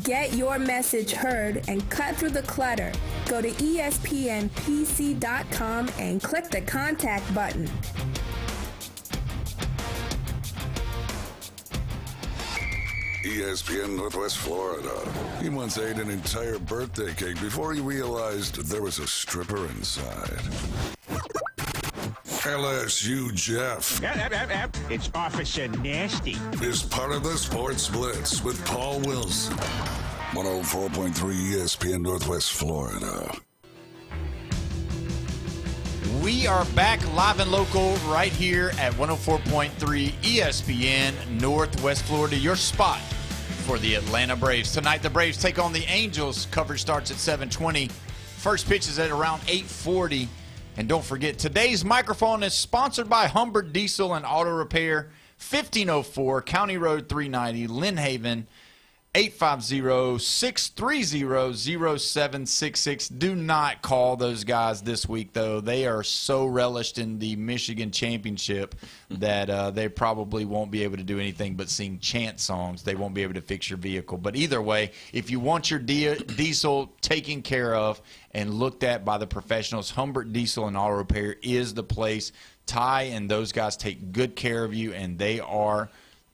Get your message heard and cut through the clutter. Go to ESPNPC.com and click the contact button. ESPN Northwest Florida. He once ate an entire birthday cake before he realized there was a stripper inside. LSU Jeff. It's Officer Nasty. Is part of the Sports Blitz with Paul Wilson. 104.3 ESPN Northwest Florida. We are back live and local right here at 104.3 ESPN Northwest Florida, your spot for the Atlanta Braves. Tonight, the Braves take on the Angels. Coverage starts at 7:20. First pitch is at around 8:40. And don't forget, today's microphone is sponsored by Humbert Diesel and Auto Repair, 1504 County Road 390, Lynn Haven, 850-630-0766. Do not call those guys this week, though. They are so relished in the Michigan championship that they probably won't be able to do anything but sing chant songs. They won't be able to fix your vehicle. But either way, if you want your diesel taken care of and looked at by the professionals, Humbert Diesel and Auto Repair is the place. Ty and those guys take good care of you, and they are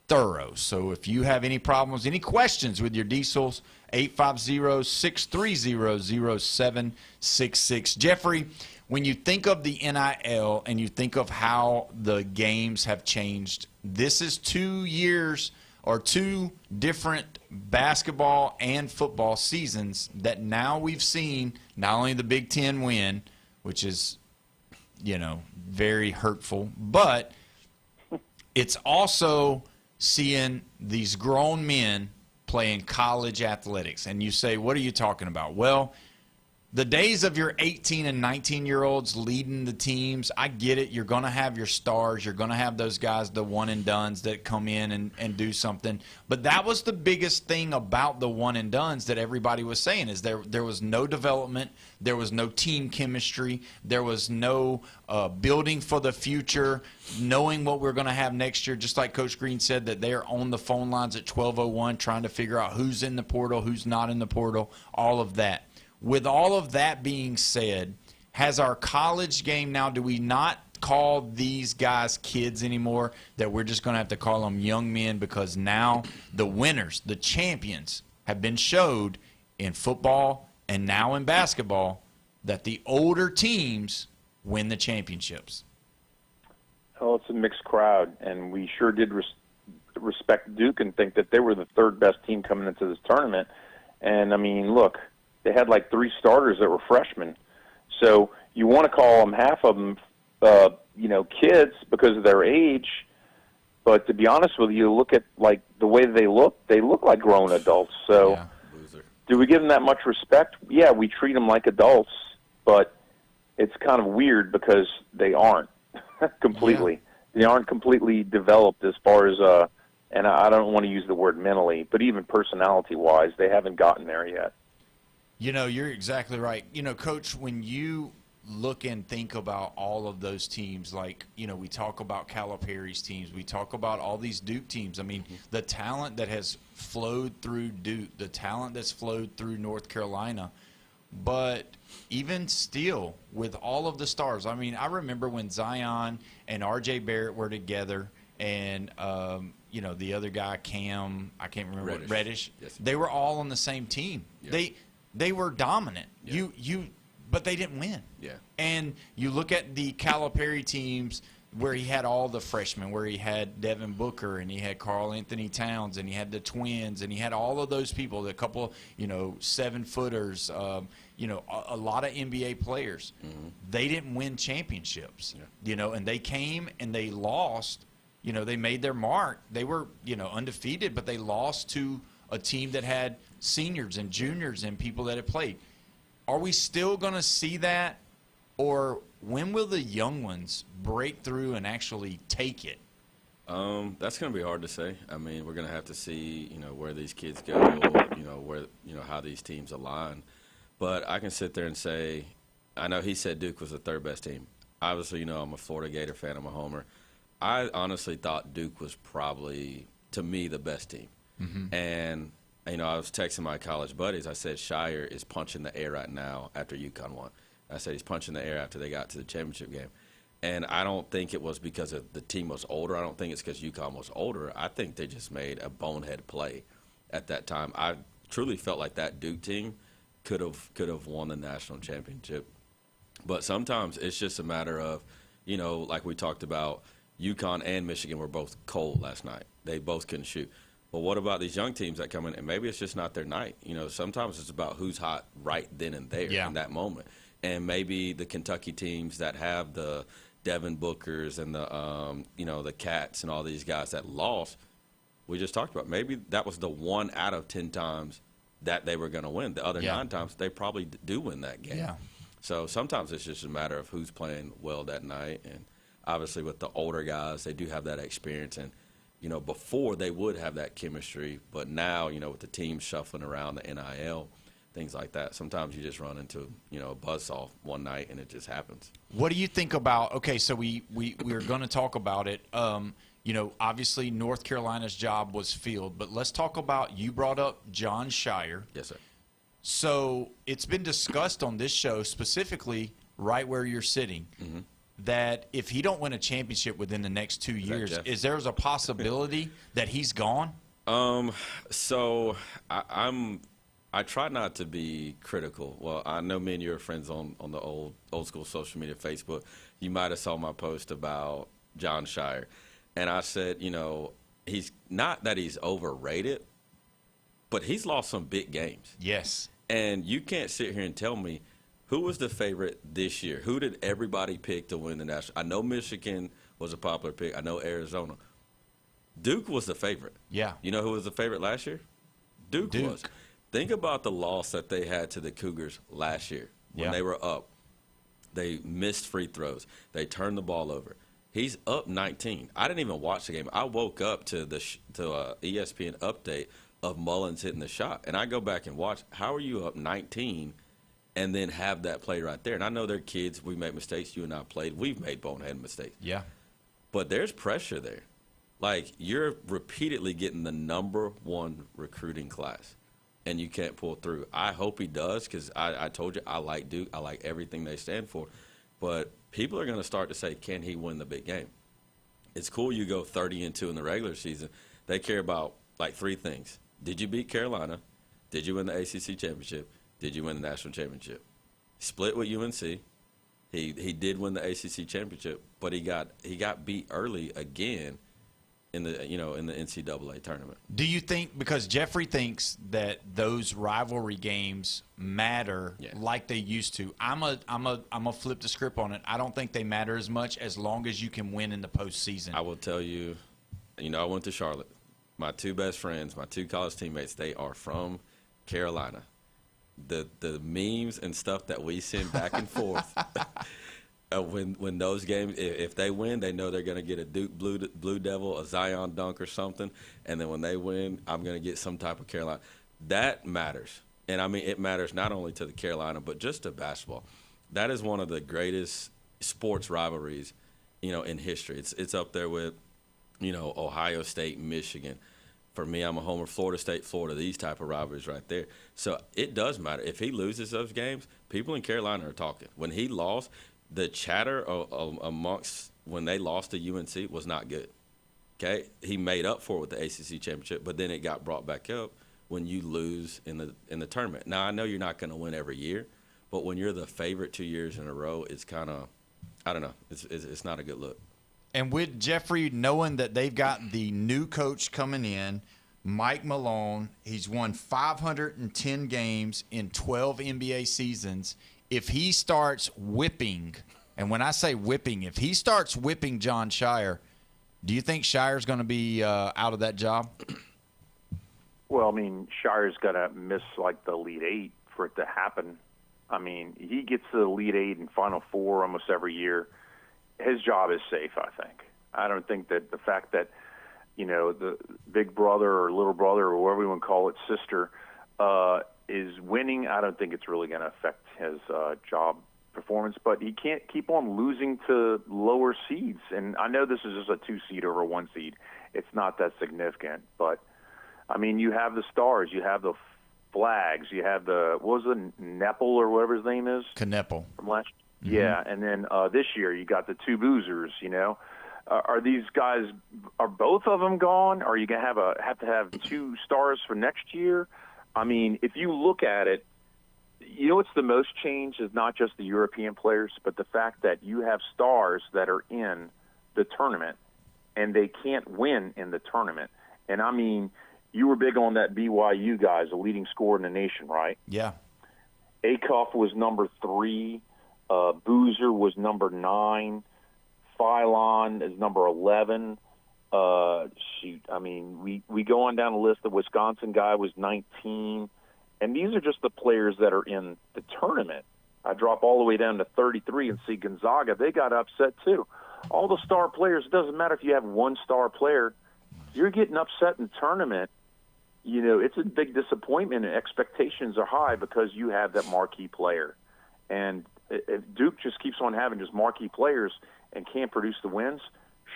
thorough. So if you have any problems, any questions with your diesels, 850-630-0766. Jeffrey, when you think of the NIL and you think of how the games have changed, this is 2 years or 2 different basketball and football seasons that now we've seen not only the Big Ten win, which is, very hurtful, but it's also seeing these grown men playing college athletics. And you say, what are you talking about? Well, the days of your 18 and 19-year-olds leading the teams, I get it. You're going to have your stars. You're going to have those guys, the one-and-dones that come in and do something. But that was the biggest thing about the one-and-dones that everybody was saying is there was no development. There was no team chemistry. There was no building for the future, knowing what we're going to have next year. Just like Coach Green said, that they are on the phone lines at 12:01 trying to figure out who's in the portal, who's not in the portal, all of that. With all of that being said, has our college game now, do we not call these guys kids anymore, that we're just going to have to call them young men because now the winners, the champions, have been showed in football and now in basketball that the older teams win the championships? Well, it's a mixed crowd, and we sure did respect Duke and think that they were the third best team coming into this tournament. And, I mean, look, they had like 3 starters that were freshmen. So you want to call them, half of them, kids because of their age. But to be honest with you, look at like the way they look like grown adults. So do we give them that much respect? Yeah, we treat them like adults, but it's kind of weird because they aren't completely. Yeah. They aren't completely developed as far as, and I don't want to use the word mentally, but even personality-wise, they haven't gotten there yet. You're exactly right. Coach, when you look and think about all of those teams, like, we talk about Calipari's teams, we talk about all these Duke teams. I mean, the talent that has flowed through Duke, the talent that's flowed through North Carolina, but even still, with all of the stars, I mean, I remember when Zion and R.J. Barrett were together and, the other guy, Cam, I can't remember, Reddish, yes. They were all on the same team. Yeah. They were dominant. Yeah. But they didn't win. Yeah. And you look at the Calipari teams where he had all the freshmen, where he had Devin Booker and he had Karl Anthony Towns and he had the twins and he had all of those people, a couple, 7-footers, a lot of NBA players. Mm-hmm. They didn't win championships, and they came and they lost. They made their mark. They were, undefeated, but they lost to a team that had seniors and juniors and people that have played. Are we still going to see that, or when will the young ones break through and actually take it? That's going to be hard to say. I mean, we're going to have to see, where these kids go, where, how these teams align. But I can sit there and say, I know he said Duke was the third best team. Obviously, I'm a Florida Gator fan. I'm a homer. I honestly thought Duke was probably, to me, the best team. Mm-hmm. And I was texting my college buddies. I said, Shire is punching the air right now after UConn won. I said he's punching the air after they got to the championship game. And I don't think it was because of the team was older. I don't think it's because UConn was older. I think they just made a bonehead play at that time. I truly felt like that Duke team could have won the national championship. But sometimes it's just a matter of, like we talked about, UConn and Michigan were both cold last night. They both couldn't shoot. But what about these young teams that come in, and maybe it's just not their night? Sometimes it's about who's hot right then and there in that moment. And maybe the Kentucky teams that have the Devin Bookers and the Cats and all these guys that lost, we just talked about, maybe that was the 1 out of 10 times that they were going to win. The other 9 times, they probably do win that game. Yeah. So sometimes it's just a matter of who's playing well that night. And obviously with the older guys, they do have that experience. And, before they would have that chemistry, but now, with the team shuffling around, the NIL, things like that, sometimes you just run into, a buzzsaw one night and it just happens. What do you think about, okay, so we're going to talk about it. Obviously North Carolina's job was filled, but let's talk about, you brought up Jon Scheyer. Yes, sir. So it's been discussed on this show, specifically right where you're sitting, that if he don't win a championship within the next 2 years, is there a possibility that he's gone? So I try not to be critical. Well, I know me and you are friends on the old school social media, Facebook. You might have saw my post about Jon Scheyer. And I said, he's not that he's overrated, but he's lost some big games. Yes. And you can't sit here and tell me who was the favorite this year. Who did everybody pick to win the national? I know Michigan was a popular pick. I know Arizona. Duke was the favorite. Yeah. You know who was the favorite last year? Duke was. Think about the loss that they had to the Cougars last year when they were up. They missed free throws. They turned the ball over. He's up 19. I didn't even watch the game. I woke up to the ESPN update of Mullins hitting the shot, and I go back and watch. How are you up 19 and then have that play right there? And I know they're kids. We make mistakes. You and I played. We've made bonehead mistakes. Yeah. But there's pressure there. Like, you're repeatedly getting the #1 recruiting class, and you can't pull through. I hope he does, because I told you I like Duke. I like everything they stand for. But people are going to start to say, can he win the big game? It's cool you go 30-2 in the regular season. They care about, like, 3 things. Did you beat Carolina? Did you win the ACC championship? Did you win the national championship? Split with UNC. He did win the ACC championship, but he got beat early again in the NCAA tournament. Do you think, because Jeffrey thinks that those rivalry games matter like they used to? I'm a flip the script on it. I don't think they matter as much as long as you can win in the postseason. I will tell you, I went to Charlotte. My 2 best friends, my 2 college teammates, they are from Carolina. The memes and stuff that we send back and forth. When those games, if they win, they know they're going to get a Duke Blue Devil, a Zion dunk or something. And then when they win, I'm going to get some type of Carolina. That matters. And, I mean, it matters not only to the Carolina, but just to basketball. That is one of the greatest sports rivalries, in history. It's up there with, Ohio State, Michigan. For me, I'm a homer. Florida State, Florida, these type of rivalries right there. So it does matter. If he loses those games, people in Carolina are talking. When he lost, the chatter amongst when they lost to UNC was not good. Okay, he made up for it with the ACC championship, but then it got brought back up when you lose in the tournament. Now I know you're not going to win every year, but when you're the favorite 2 years in a row, it's kind of, I don't know, it's not a good look. And with Jeffrey knowing that they've got the new coach coming in, Mike Malone, he's won 510 games in 12 NBA seasons. If he starts whipping, and when I say whipping, if he starts whipping Jon Scheyer, do you think Shirer's going to be out of that job? Well, I mean, Shire's got to miss like the Elite Eight for it to happen. I mean, he gets to the Elite Eight and Final Four almost every year. His job is safe, I think. I don't think that the fact that, the big brother or little brother or whatever you want to call it, sister, is winning. I don't think it's really going to affect his job performance. But he can't keep on losing to lower seeds. And I know this is just a 2-seed over a 1-seed. It's not that significant. But, I mean, you have the stars. You have the flags. You have the, what was it, Knepple or whatever his name is? Kneppel. From last year. Yeah, and then this year you got the 2 boozers, Are these guys, are both of them gone? Are you going to have to have 2 stars for next year? I mean, if you look at it, what's the most change is not just the European players, but the fact that you have stars that are in the tournament and they can't win in the tournament. And, I mean, you were big on that BYU guys, the leading scorer in the nation, right? Yeah. Acuff was number 3. Boozer was number 9. Phylon is number 11. I mean, we go on down the list. The Wisconsin guy was 19. And these are just the players that are in the tournament. I drop all the way down to 33 and see Gonzaga. They got upset too. All the star players, it doesn't matter if you have one star player, you're getting upset in tournament. You know, it's a big disappointment, and expectations are high because you have that marquee player. And if Duke just keeps on having just marquee players and can't produce the wins,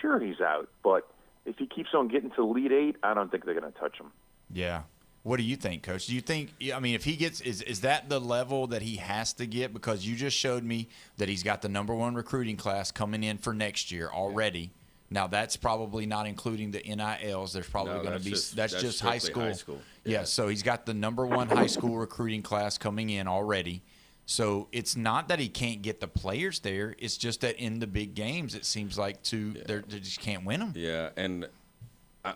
sure, he's out. But if he keeps on getting to the Elite Eight, I don't think they're going to touch him. Yeah. What do you think, Coach? Do you think, I mean, if he gets, is that the level that he has to get? Because you just showed me that he's got the #1 recruiting class coming in for next year already. Yeah. Now, that's probably not including the NILs. There's probably going to be – that's just high school. Yeah, so he's got the #1 high school recruiting class coming in already. So it's not that he can't get the players there. It's just that in the big games, it seems like they just can't win them. Yeah, and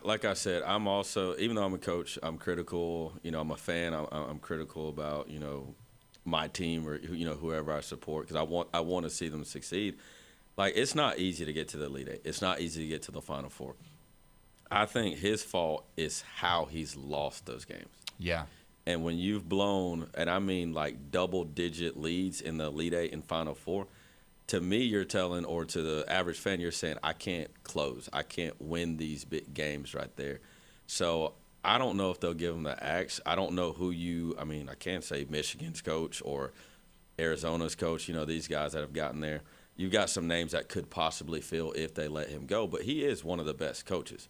like I said, I'm also – even though I'm a coach, I'm critical. You know, I'm a fan. I'm critical about, you know, my team or, you know, whoever I support because I want to see them succeed. Like, it's not easy to get to the Elite Eight. It's not easy to get to the Final Four. I think his fault is how he's lost those games. Yeah. And when you've blown, and I mean like double-digit leads in the Elite Eight and Final Four, to me you're telling, or to the average fan, you're saying, I can't close. I can't win these big games right there. So I don't know if they'll give him the axe. I don't know who I mean, I can't say Michigan's coach or Arizona's coach, you know, these guys that have gotten there. You've got some names that could possibly fill if they let him go, but he is one of the best coaches.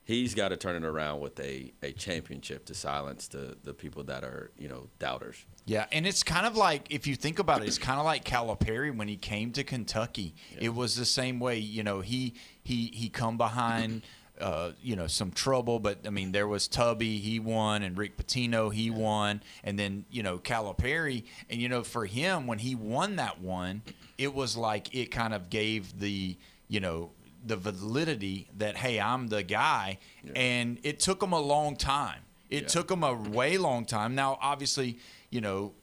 He's got to turn it around with a championship to silence the people that are, you know, doubters. Yeah, and it's kind of like, if you think about it, it's kind of like Calipari when he came to Kentucky. Yeah. It was the same way. You know, he come behind you know, some trouble, but I mean, there was Tubby, he won, and Rick Pitino, he won, and then, you know, Calipari, and, you know, for him, when he won that one, it was like it kind of gave the, you know, the validity that, hey, I'm the guy, and it took him a long time. It took him a way long time. Now, obviously, you know,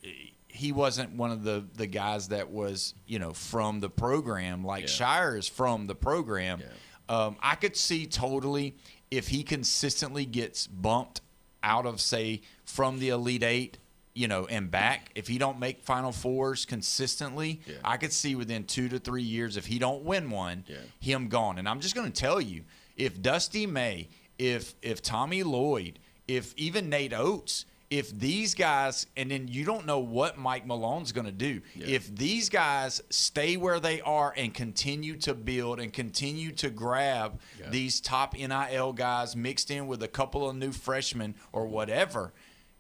he wasn't one of the guys that was, you know, from the program, like Shire is from the program. I could see totally if he consistently gets bumped out of, say, from the Elite Eight, you know, and back, if he don't make Final Fours consistently, I could see within 2 to 3 years, if he don't win one, him gone. And I'm just going to tell you, if Dusty May, if Tommy Lloyd, if even Nate Oates, if these guys, and then you don't know what Mike Malone's going to do. If these guys stay where they are and continue to build and continue to grab these top NIL guys mixed in with a couple of new freshmen or whatever,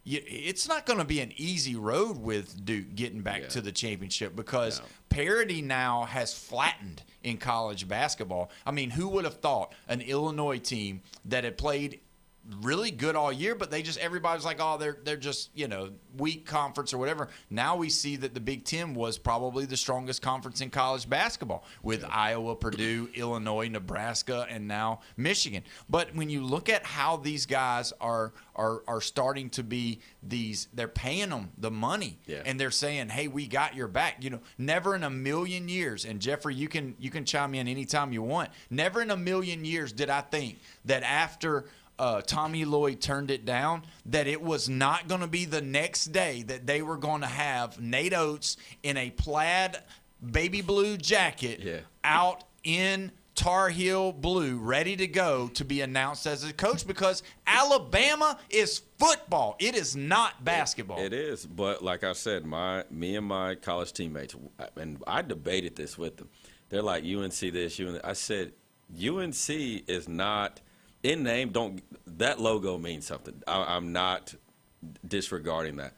it's not going to be an easy road with Duke getting back to the championship because parity now has flattened in college basketball. I mean, who would have thought an Illinois team that had played really good all year, but everybody's like, oh, they're just, you know, weak conference or whatever. Now we see that the Big Ten was probably the strongest conference in college basketball with Iowa, Purdue, Illinois, Nebraska, and now Michigan. But when you look at how these guys are starting to be they're paying them the money and they're saying, hey, we got your back. You know, never in a million years, and Jeffrey, you can chime in anytime you want. Never in a million years did I think that after Tommy Lloyd turned it down, that it was not going to be the next day that they were going to have Nate Oates in a plaid baby blue jacket out in Tar Heel blue, ready to go to be announced as a coach, because Alabama is football. It is not basketball. It is, but like I said, me and my college teammates, and I debated this with them. They're like, UNC this, UNC. I said, UNC is not – in name, that logo means something. I'm not disregarding that.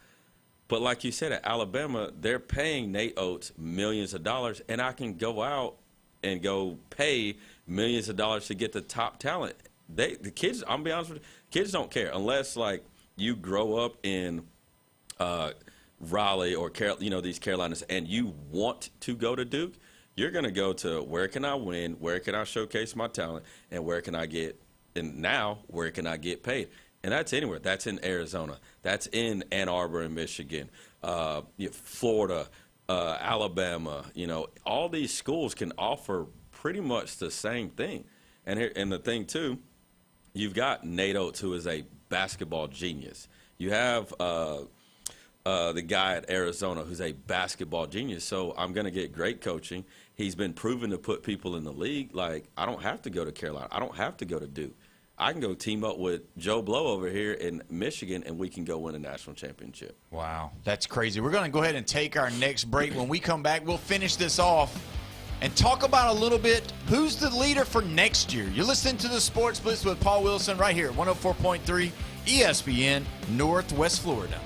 But like you said, at Alabama, they're paying Nate Oates millions of dollars, and I can go out and go pay millions of dollars to get the top talent. The kids, I'm gonna be honest with you, kids don't care unless like you grow up in Raleigh or these Carolinas, and you want to go to Duke. You're gonna go to where can I win, where can I showcase my talent, and where can I get. And now, where can I get paid? And that's anywhere. That's in Arizona. That's in Ann Arbor in Michigan, Florida, Alabama. You know, all these schools can offer pretty much the same thing. And the thing, too, you've got Nate Oates, who is a basketball genius. You have the guy at Arizona who's a basketball genius. So I'm going to get great coaching. He's been proven to put people in the league. Like, I don't have to go to Carolina. I don't have to go to Duke. I can go team up with Joe Blow over here in Michigan, and we can go win a national championship. Wow, that's crazy. We're going to go ahead and take our next break. When we come back, we'll finish this off and talk about a little bit who's the leader for next year. You're listening to the Sports Blitz with Paul Wilson right here at 104.3 ESPN, Northwest Florida.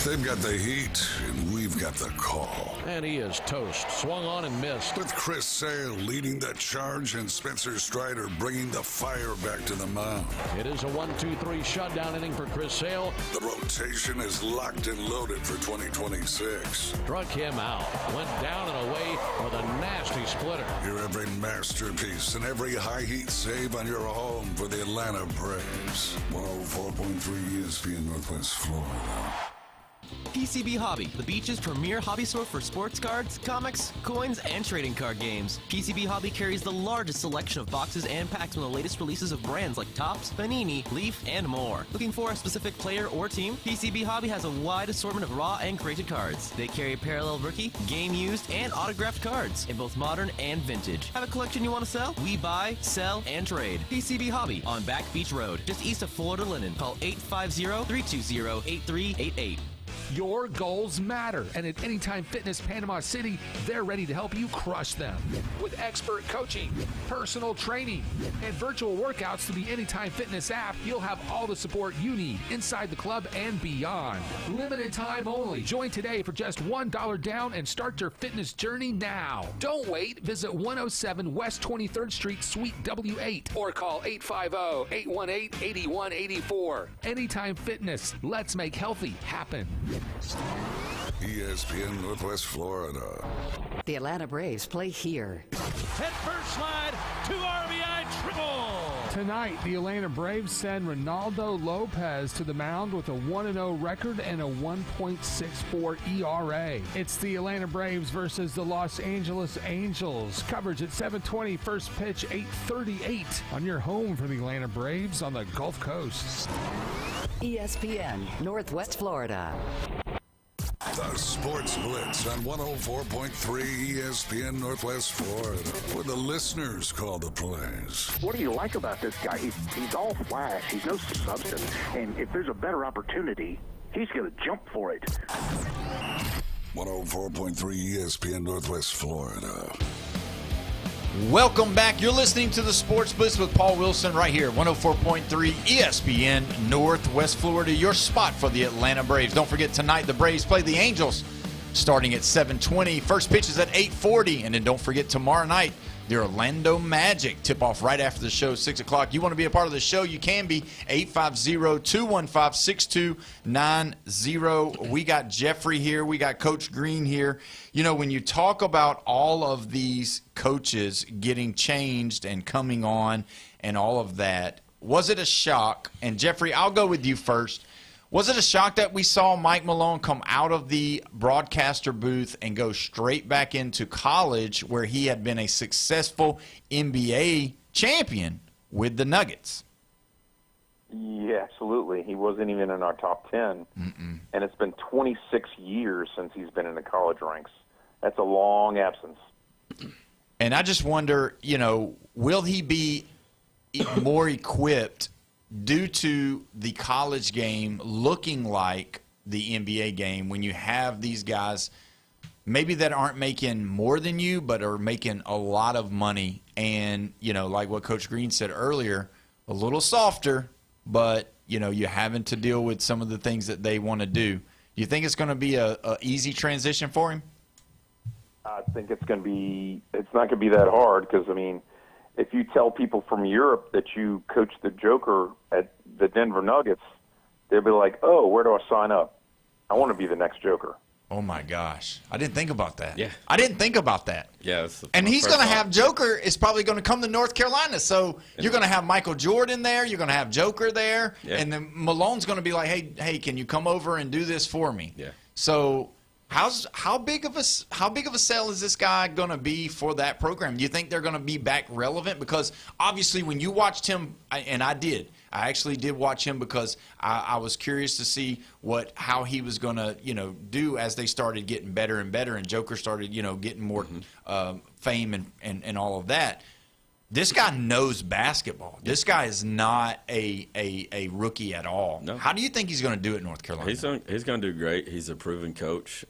They've got the heat, and we've got the call. And he is toast. Swung on and missed. With Chris Sale leading the charge and Spencer Strider bringing the fire back to the mound. It is a 1-2-3 shutdown inning for Chris Sale. The rotation is locked and loaded for 2026. Struck him out. Went down and away with a nasty splitter. Hear every masterpiece and every high heat save on your home for the Atlanta Braves. 104.3 ESPN Northwest Florida. PCB Hobby, the beach's premier hobby store for sports cards, comics, coins, and trading card games. PCB Hobby carries the largest selection of boxes and packs from the latest releases of brands like Topps, Panini, Leaf, and more. Looking for a specific player or team? PCB Hobby has a wide assortment of raw and graded cards. They carry parallel rookie, game used, and autographed cards in both modern and vintage. Have a collection you want to sell? We buy, sell, and trade. PCB Hobby on Back Beach Road, just east of Florida Linen. Call 850-320-8388. Your goals matter, and at Anytime Fitness Panama City, they're ready to help you crush them. With expert coaching, personal training, and virtual workouts through the Anytime Fitness app, you'll have all the support you need inside the club and beyond. Limited time only. Join today for just $1 down and start your fitness journey now. Don't wait. Visit 107 West 23rd Street, Suite W8, or call 850-818-8184. Anytime Fitness. Let's make healthy happen. ESPN Northwest Florida. The Atlanta Braves play here. Head first slide, 2 RBI triple. Tonight, the Atlanta Braves send Ronaldo Lopez to the mound with a 1-0 record and a 1.64 ERA. It's the Atlanta Braves versus the Los Angeles Angels. Coverage at 7:20, first pitch 8:38 on your home for the Atlanta Braves on the Gulf Coast. ESPN Northwest Florida. The Sports Blitz on 104.3 ESPN Northwest Florida, where the listeners call the plays. What do you like about this guy? He's all flash. He's no substance. And if there's a better opportunity, he's going to jump for it. 104.3 ESPN Northwest Florida. Welcome back. You're listening to the Sports Blitz with Paul Wilson right here, 104.3 ESPN Northwest Florida, your spot for the Atlanta Braves. Don't forget, tonight the Braves play the Angels starting at 7:20. First pitch is at 8:40. And then don't forget, tomorrow night, the Orlando Magic tip-off right after the show, 6 o'clock. You want to be a part of the show, you can be. 850-215-6290. We got Jeffrey here. We got Coach Green here. You know, when you talk about all of these coaches getting changed and coming on and all of that, was it a shock? And, Jeffrey, I'll go with you first. Was it a shock that we saw Mike Malone come out of the broadcaster booth and go straight back into college where he had been a successful NBA champion with the Nuggets? Yeah, absolutely. He wasn't even in our top 10. And it's been 26 years since he's been in the college ranks. That's a long absence. And I just wonder, you know, will he be more equipped due to the college game looking like the NBA game when you have these guys maybe that aren't making more than you but are making a lot of money and, you know, like what Coach Green said earlier, a little softer, but, you know, you're having to deal with some of the things that they want to do. Do you think it's going to be a easy transition for him? I think it's not going to be that hard because, I mean, if you tell people from Europe that you coach the Joker at the Denver Nuggets, they'll be like, oh, where do I sign up? I want to be the next Joker. Oh, my gosh. I didn't think about that. Yeah. I didn't think about that. Yeah. And he's going to have Joker is probably going to come to North Carolina. So you're going to have Michael Jordan there. You're going to have Joker there. Yeah. And then Malone's going to be like, hey, can you come over and do this for me? Yeah. So how big of a sell is this guy going to be for that program? Do you think they're going to be back relevant? Because obviously when you watched him, and I did, I actually did watch him because I was curious to see how he was going to, do as they started getting better and better, and Joker started, getting more fame and all of that. This guy knows basketball. This guy is not a rookie at all. No. How do you think he's going to do it in North Carolina? He's going to do great. He's a proven coach.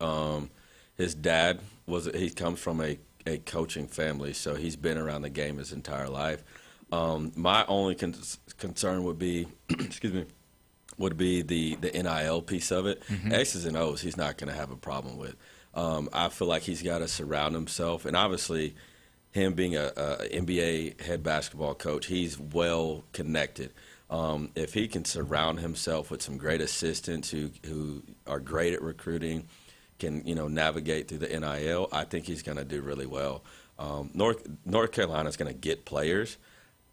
His dad he comes from a coaching family, so he's been around the game his entire life. My only concern would be, the NIL piece of it. X's and O's, he's not going to have a problem with. I feel like he's got to surround himself, and obviously, him being a NBA head basketball coach, he's well connected. If he can surround himself with some great assistants who are great at recruiting, can navigate through the NIL, I think he's going to do really well. North Carolina's going to get players.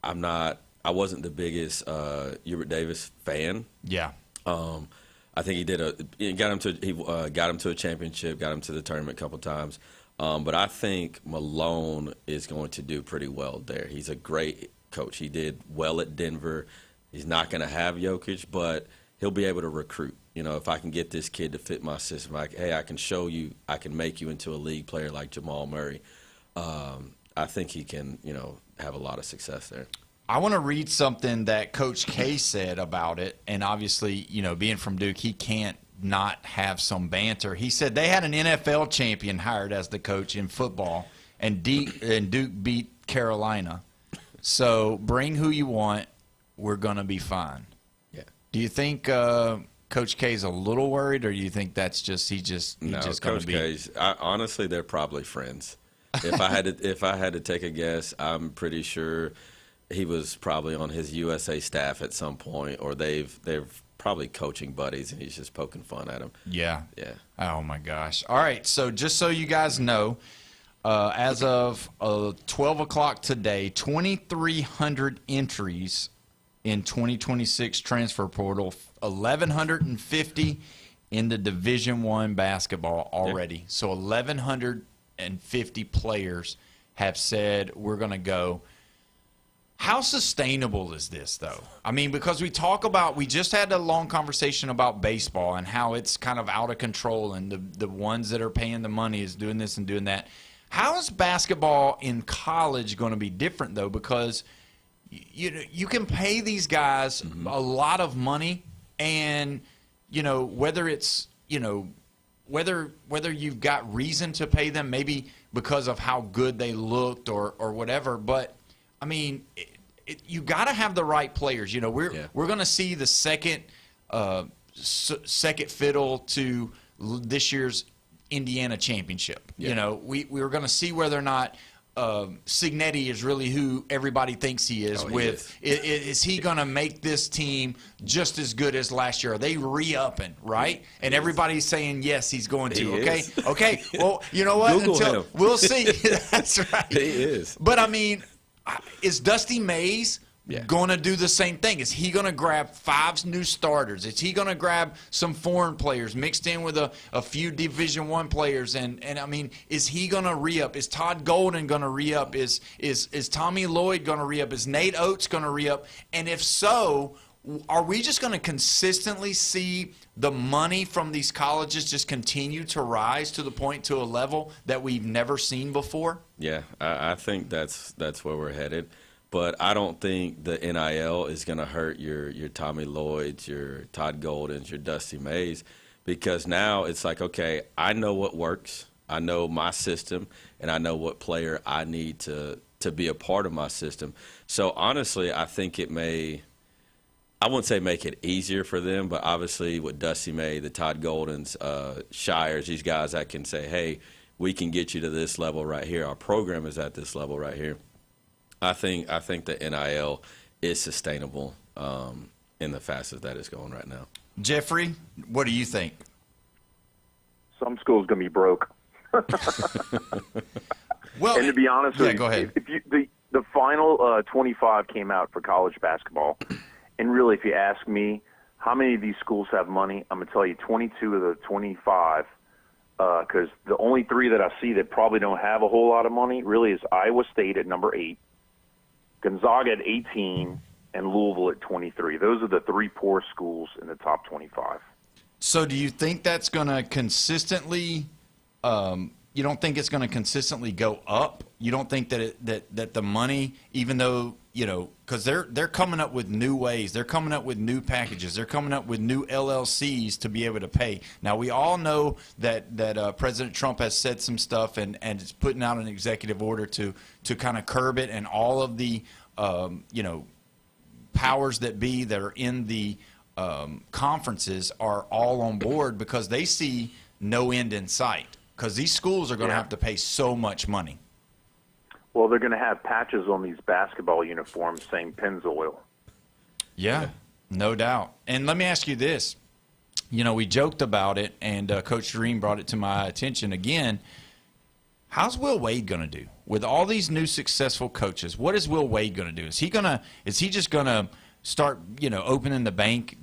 I wasn't the biggest Hubert Davis fan. Yeah. I think he got him to a championship, got him to the tournament a couple times. But I think Malone is going to do pretty well there. He's a great coach. He did well at Denver. He's not going to have Jokic, but he'll be able to recruit. If I can get this kid to fit my system, I can show you, I can make you into a league player like Jamal Murray. I think he can, have a lot of success there. I want to read something that Coach K said about it, and obviously, being from Duke, he can't not have some banter. He said they had an NFL champion hired as the coach in football, and Duke beat Carolina. So bring who you want. We're going to be fine. Yeah. Do you think Coach K's a little worried, or do you think that's just he's just Coach K's. Honestly, they're probably friends. If I had to take a guess, I'm pretty sure he was probably on his USA staff at some point, or they're probably coaching buddies, and he's just poking fun at him. Yeah. Yeah. Oh, my gosh. All right, so just so you guys know, as of 12 o'clock today, 2,300 entries in 2026 transfer portal, 1,150 in the Division I basketball already. Yeah. So 1,150 players have said we're going to go. How sustainable is this, though? I mean, because we just had a long conversation about baseball and how it's kind of out of control, and the ones that are paying the money is doing this and doing that. How is basketball in college going to be different, though? Because you can pay these guys a lot of money, and whether it's whether you've got reason to pay them, maybe because of how good they looked or whatever, but I mean, you got to have the right players. We're going to see the second fiddle to this year's Indiana championship. Yeah. We're going to see whether or not Signetti is really who everybody thinks he is. Is he going to make this team just as good as last year? Are they re-upping, right? And everybody's saying yes, he's going to. Okay. Well, you know what? Google him. We'll see. That's right. He is. But I mean, is Dusty Mays going to do the same thing? Is he going to grab 5 new starters? Is he going to grab some foreign players mixed in with a few Division I players? And I mean, is he going to re-up? Is Todd Golden going to re-up? Is Tommy Lloyd going to re-up? Is Nate Oates going to re-up? And if so, are we just going to consistently see the money from these colleges just continue to rise to a level that we've never seen before? Yeah, I think that's where we're headed. But I don't think the NIL is going to hurt your Tommy Lloyds, your Todd Goldens, your Dusty Mays, because now it's like, okay, I know what works. I know my system, and I know what player I need to be a part of my system. So honestly, I think it may – I wouldn't say make it easier for them, but obviously with Dusty May, the Todd Goldens, Shires, these guys that can say, hey, we can get you to this level right here. Our program is at this level right here. I think the NIL is sustainable in the fastest that it's going right now. Jeffrey, what do you think? Some schools going to be broke. Well, and to be honest with you, go ahead. If the final 25 came out for college basketball, and really, if you ask me, how many of these schools have money? I'm going to tell you 22 of the 25, because the only 3 that I see that probably don't have a whole lot of money really is Iowa State at number 8, Gonzaga at 18, and Louisville at 23. Those are the three poor schools in the top 25. So do you think that's going to consistently you don't think it's going to consistently go up? You don't think that that the money, even though, because they're coming up with new ways, they're coming up with new packages, they're coming up with new LLCs to be able to pay. Now, we all know that President Trump has said some stuff and is putting out an executive order to kind of curb it, and all of the powers that be that are in the conferences are all on board because they see no end in sight. Because these schools are going to have to pay so much money. Well, they're going to have patches on these basketball uniforms saying Pennzoil. Yeah, no doubt. And let me ask you this. We joked about it, and Coach Dream brought it to my attention again. How's Will Wade going to do with all these new successful coaches? What is Will Wade going to do? Is he just going to start, opening the bank?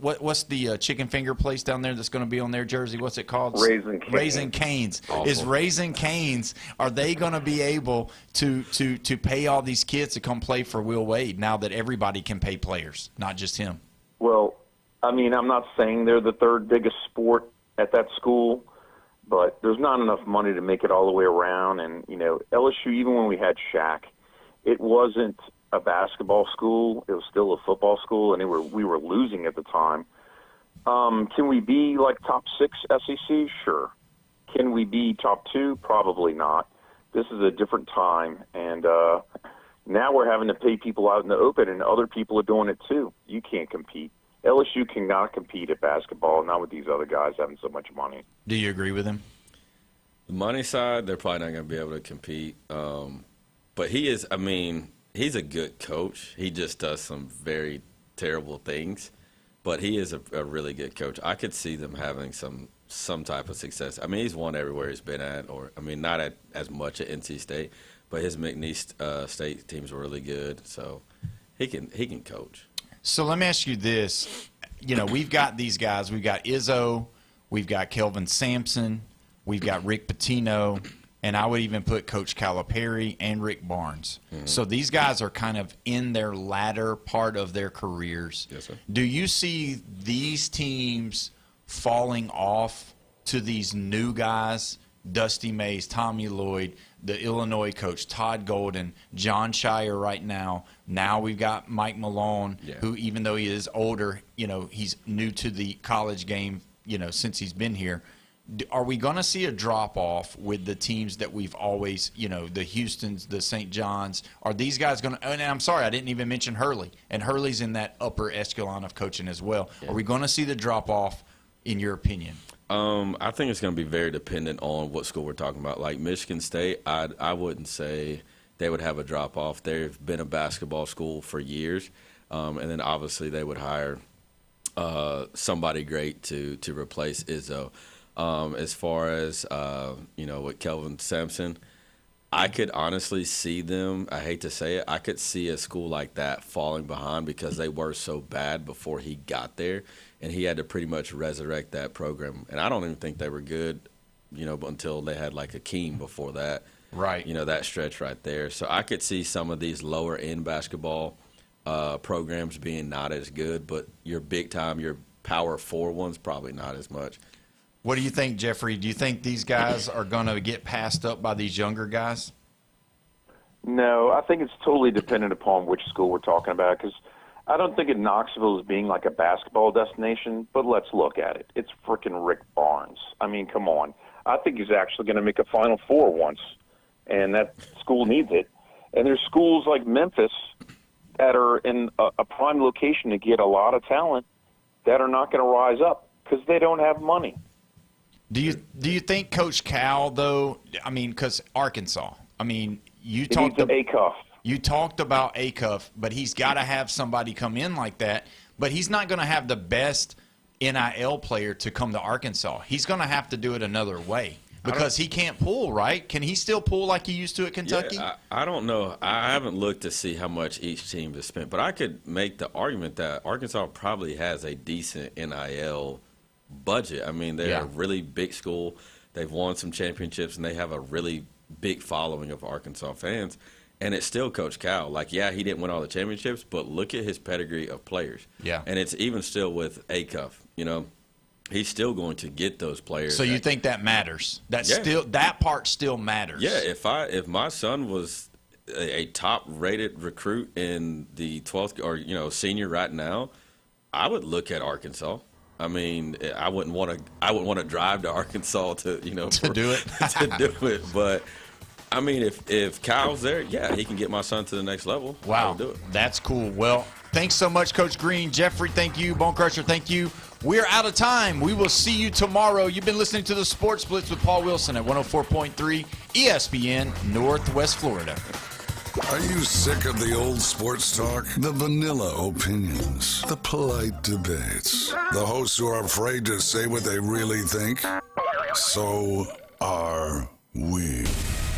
What's the chicken finger place down there that's going to be on their jersey? What's it called? Raising Cane's. Raising Cane's. Awful. Is Raising Cane's, are they going to be able to pay all these kids to come play for Will Wade now that everybody can pay players, not just him? Well, I'm not saying they're the third biggest sport at that school, but there's not enough money to make it all the way around. And, LSU, even when we had Shaq, it wasn't a basketball school. It was still a football school, and we were losing at the time. Can we be like top 6 SEC? Sure. Can we be top 2? Probably not. This is a different time, and now we're having to pay people out in the open, and other people are doing it too. You can't compete. LSU cannot compete at basketball, not with these other guys having so much money. Do you agree with him? The money side, they're probably not going to be able to compete. But he is, he's a good coach. He just does some very terrible things. But he is a really good coach. I could see them having some type of success. He's won everywhere he's been at, not at as much at NC State, but his McNeese State teams were really good. So he can coach. So let me ask you this. We've got these guys. We've got Izzo. We've got Kelvin Sampson. We've got Rick Pitino. And I would even put Coach Calipari and Rick Barnes. Mm-hmm. So these guys are kind of in their latter part of their careers. Yes, sir. Do you see these teams falling off to these new guys, Dusty Mays, Tommy Lloyd, the Illinois coach, Todd Golden, John Shire right now. Now we've got Mike Malone, who even though he is older, he's new to the college game, since he's been here. Are we going to see a drop-off with the teams that we've always, the Houstons, the St. John's? Are these guys going to – and I'm sorry, I didn't even mention Hurley. And Hurley's in that upper echelon of coaching as well. Yeah. Are we going to see the drop-off, in your opinion? I think it's going to be very dependent on what school we're talking about. Like Michigan State, I wouldn't say they would have a drop-off. They've been a basketball school for years. And then obviously they would hire somebody great to replace Izzo. As far as, with Kelvin Sampson, I could honestly see them, I hate to say it, I could see a school like that falling behind because they were so bad before he got there, and he had to pretty much resurrect that program. And I don't even think they were good, until they had like Akeem before that. Right. That stretch right there. So I could see some of these lower-end basketball programs being not as good, but your big-time, your Power 4 ones, probably not as much. What do you think, Jeffrey? Do you think these guys are going to get passed up by these younger guys? No, I think it's totally dependent upon which school we're talking about, because I don't think of Knoxville as being like a basketball destination, but let's look at it. It's freaking Rick Barnes. Come on. I think he's actually going to make a Final Four once, and that school needs it. And there's schools like Memphis that are in a prime location to get a lot of talent that are not going to rise up because they don't have money. Do you think Coach Cal, though, because Arkansas, you talked about Acuff. You talked about Acuff, but he's got to have somebody come in like that. But he's not going to have the best NIL player to come to Arkansas. He's going to have to do it another way because he can't pull, right? Can he still pull like he used to at Kentucky? Yeah, I don't know. I haven't looked to see how much each team has spent, but I could make the argument that Arkansas probably has a decent NIL budget. They're a really big school. They've won some championships, and they have a really big following of Arkansas fans. And it's still Coach Cal. Like, yeah, he didn't win all the championships, but look at his pedigree of players. Yeah. And it's even still with Acuff, you know. He's still going to get those players. So you think that matters? That part still matters. Yeah, if my son was a top-rated recruit in the 12th or, you know, senior right now, I would look at Arkansas. I mean, I wouldn't want to drive to Arkansas to, you know, to do it. to do it, but I mean, if Kyle's there, yeah, he can get my son to the next level. Wow, I'll do it. That's cool. Well, thanks so much, Coach Green. Jeffrey, thank you. Bone Crusher, thank you. We're out of time. We will see you tomorrow. You've been listening to the Sports Blitz with Paul Wilson at 104.3 ESPN, Northwest Florida. Are you sick of the old sports talk? The vanilla opinions, the polite debates, the hosts who are afraid to say what they really think? So are we.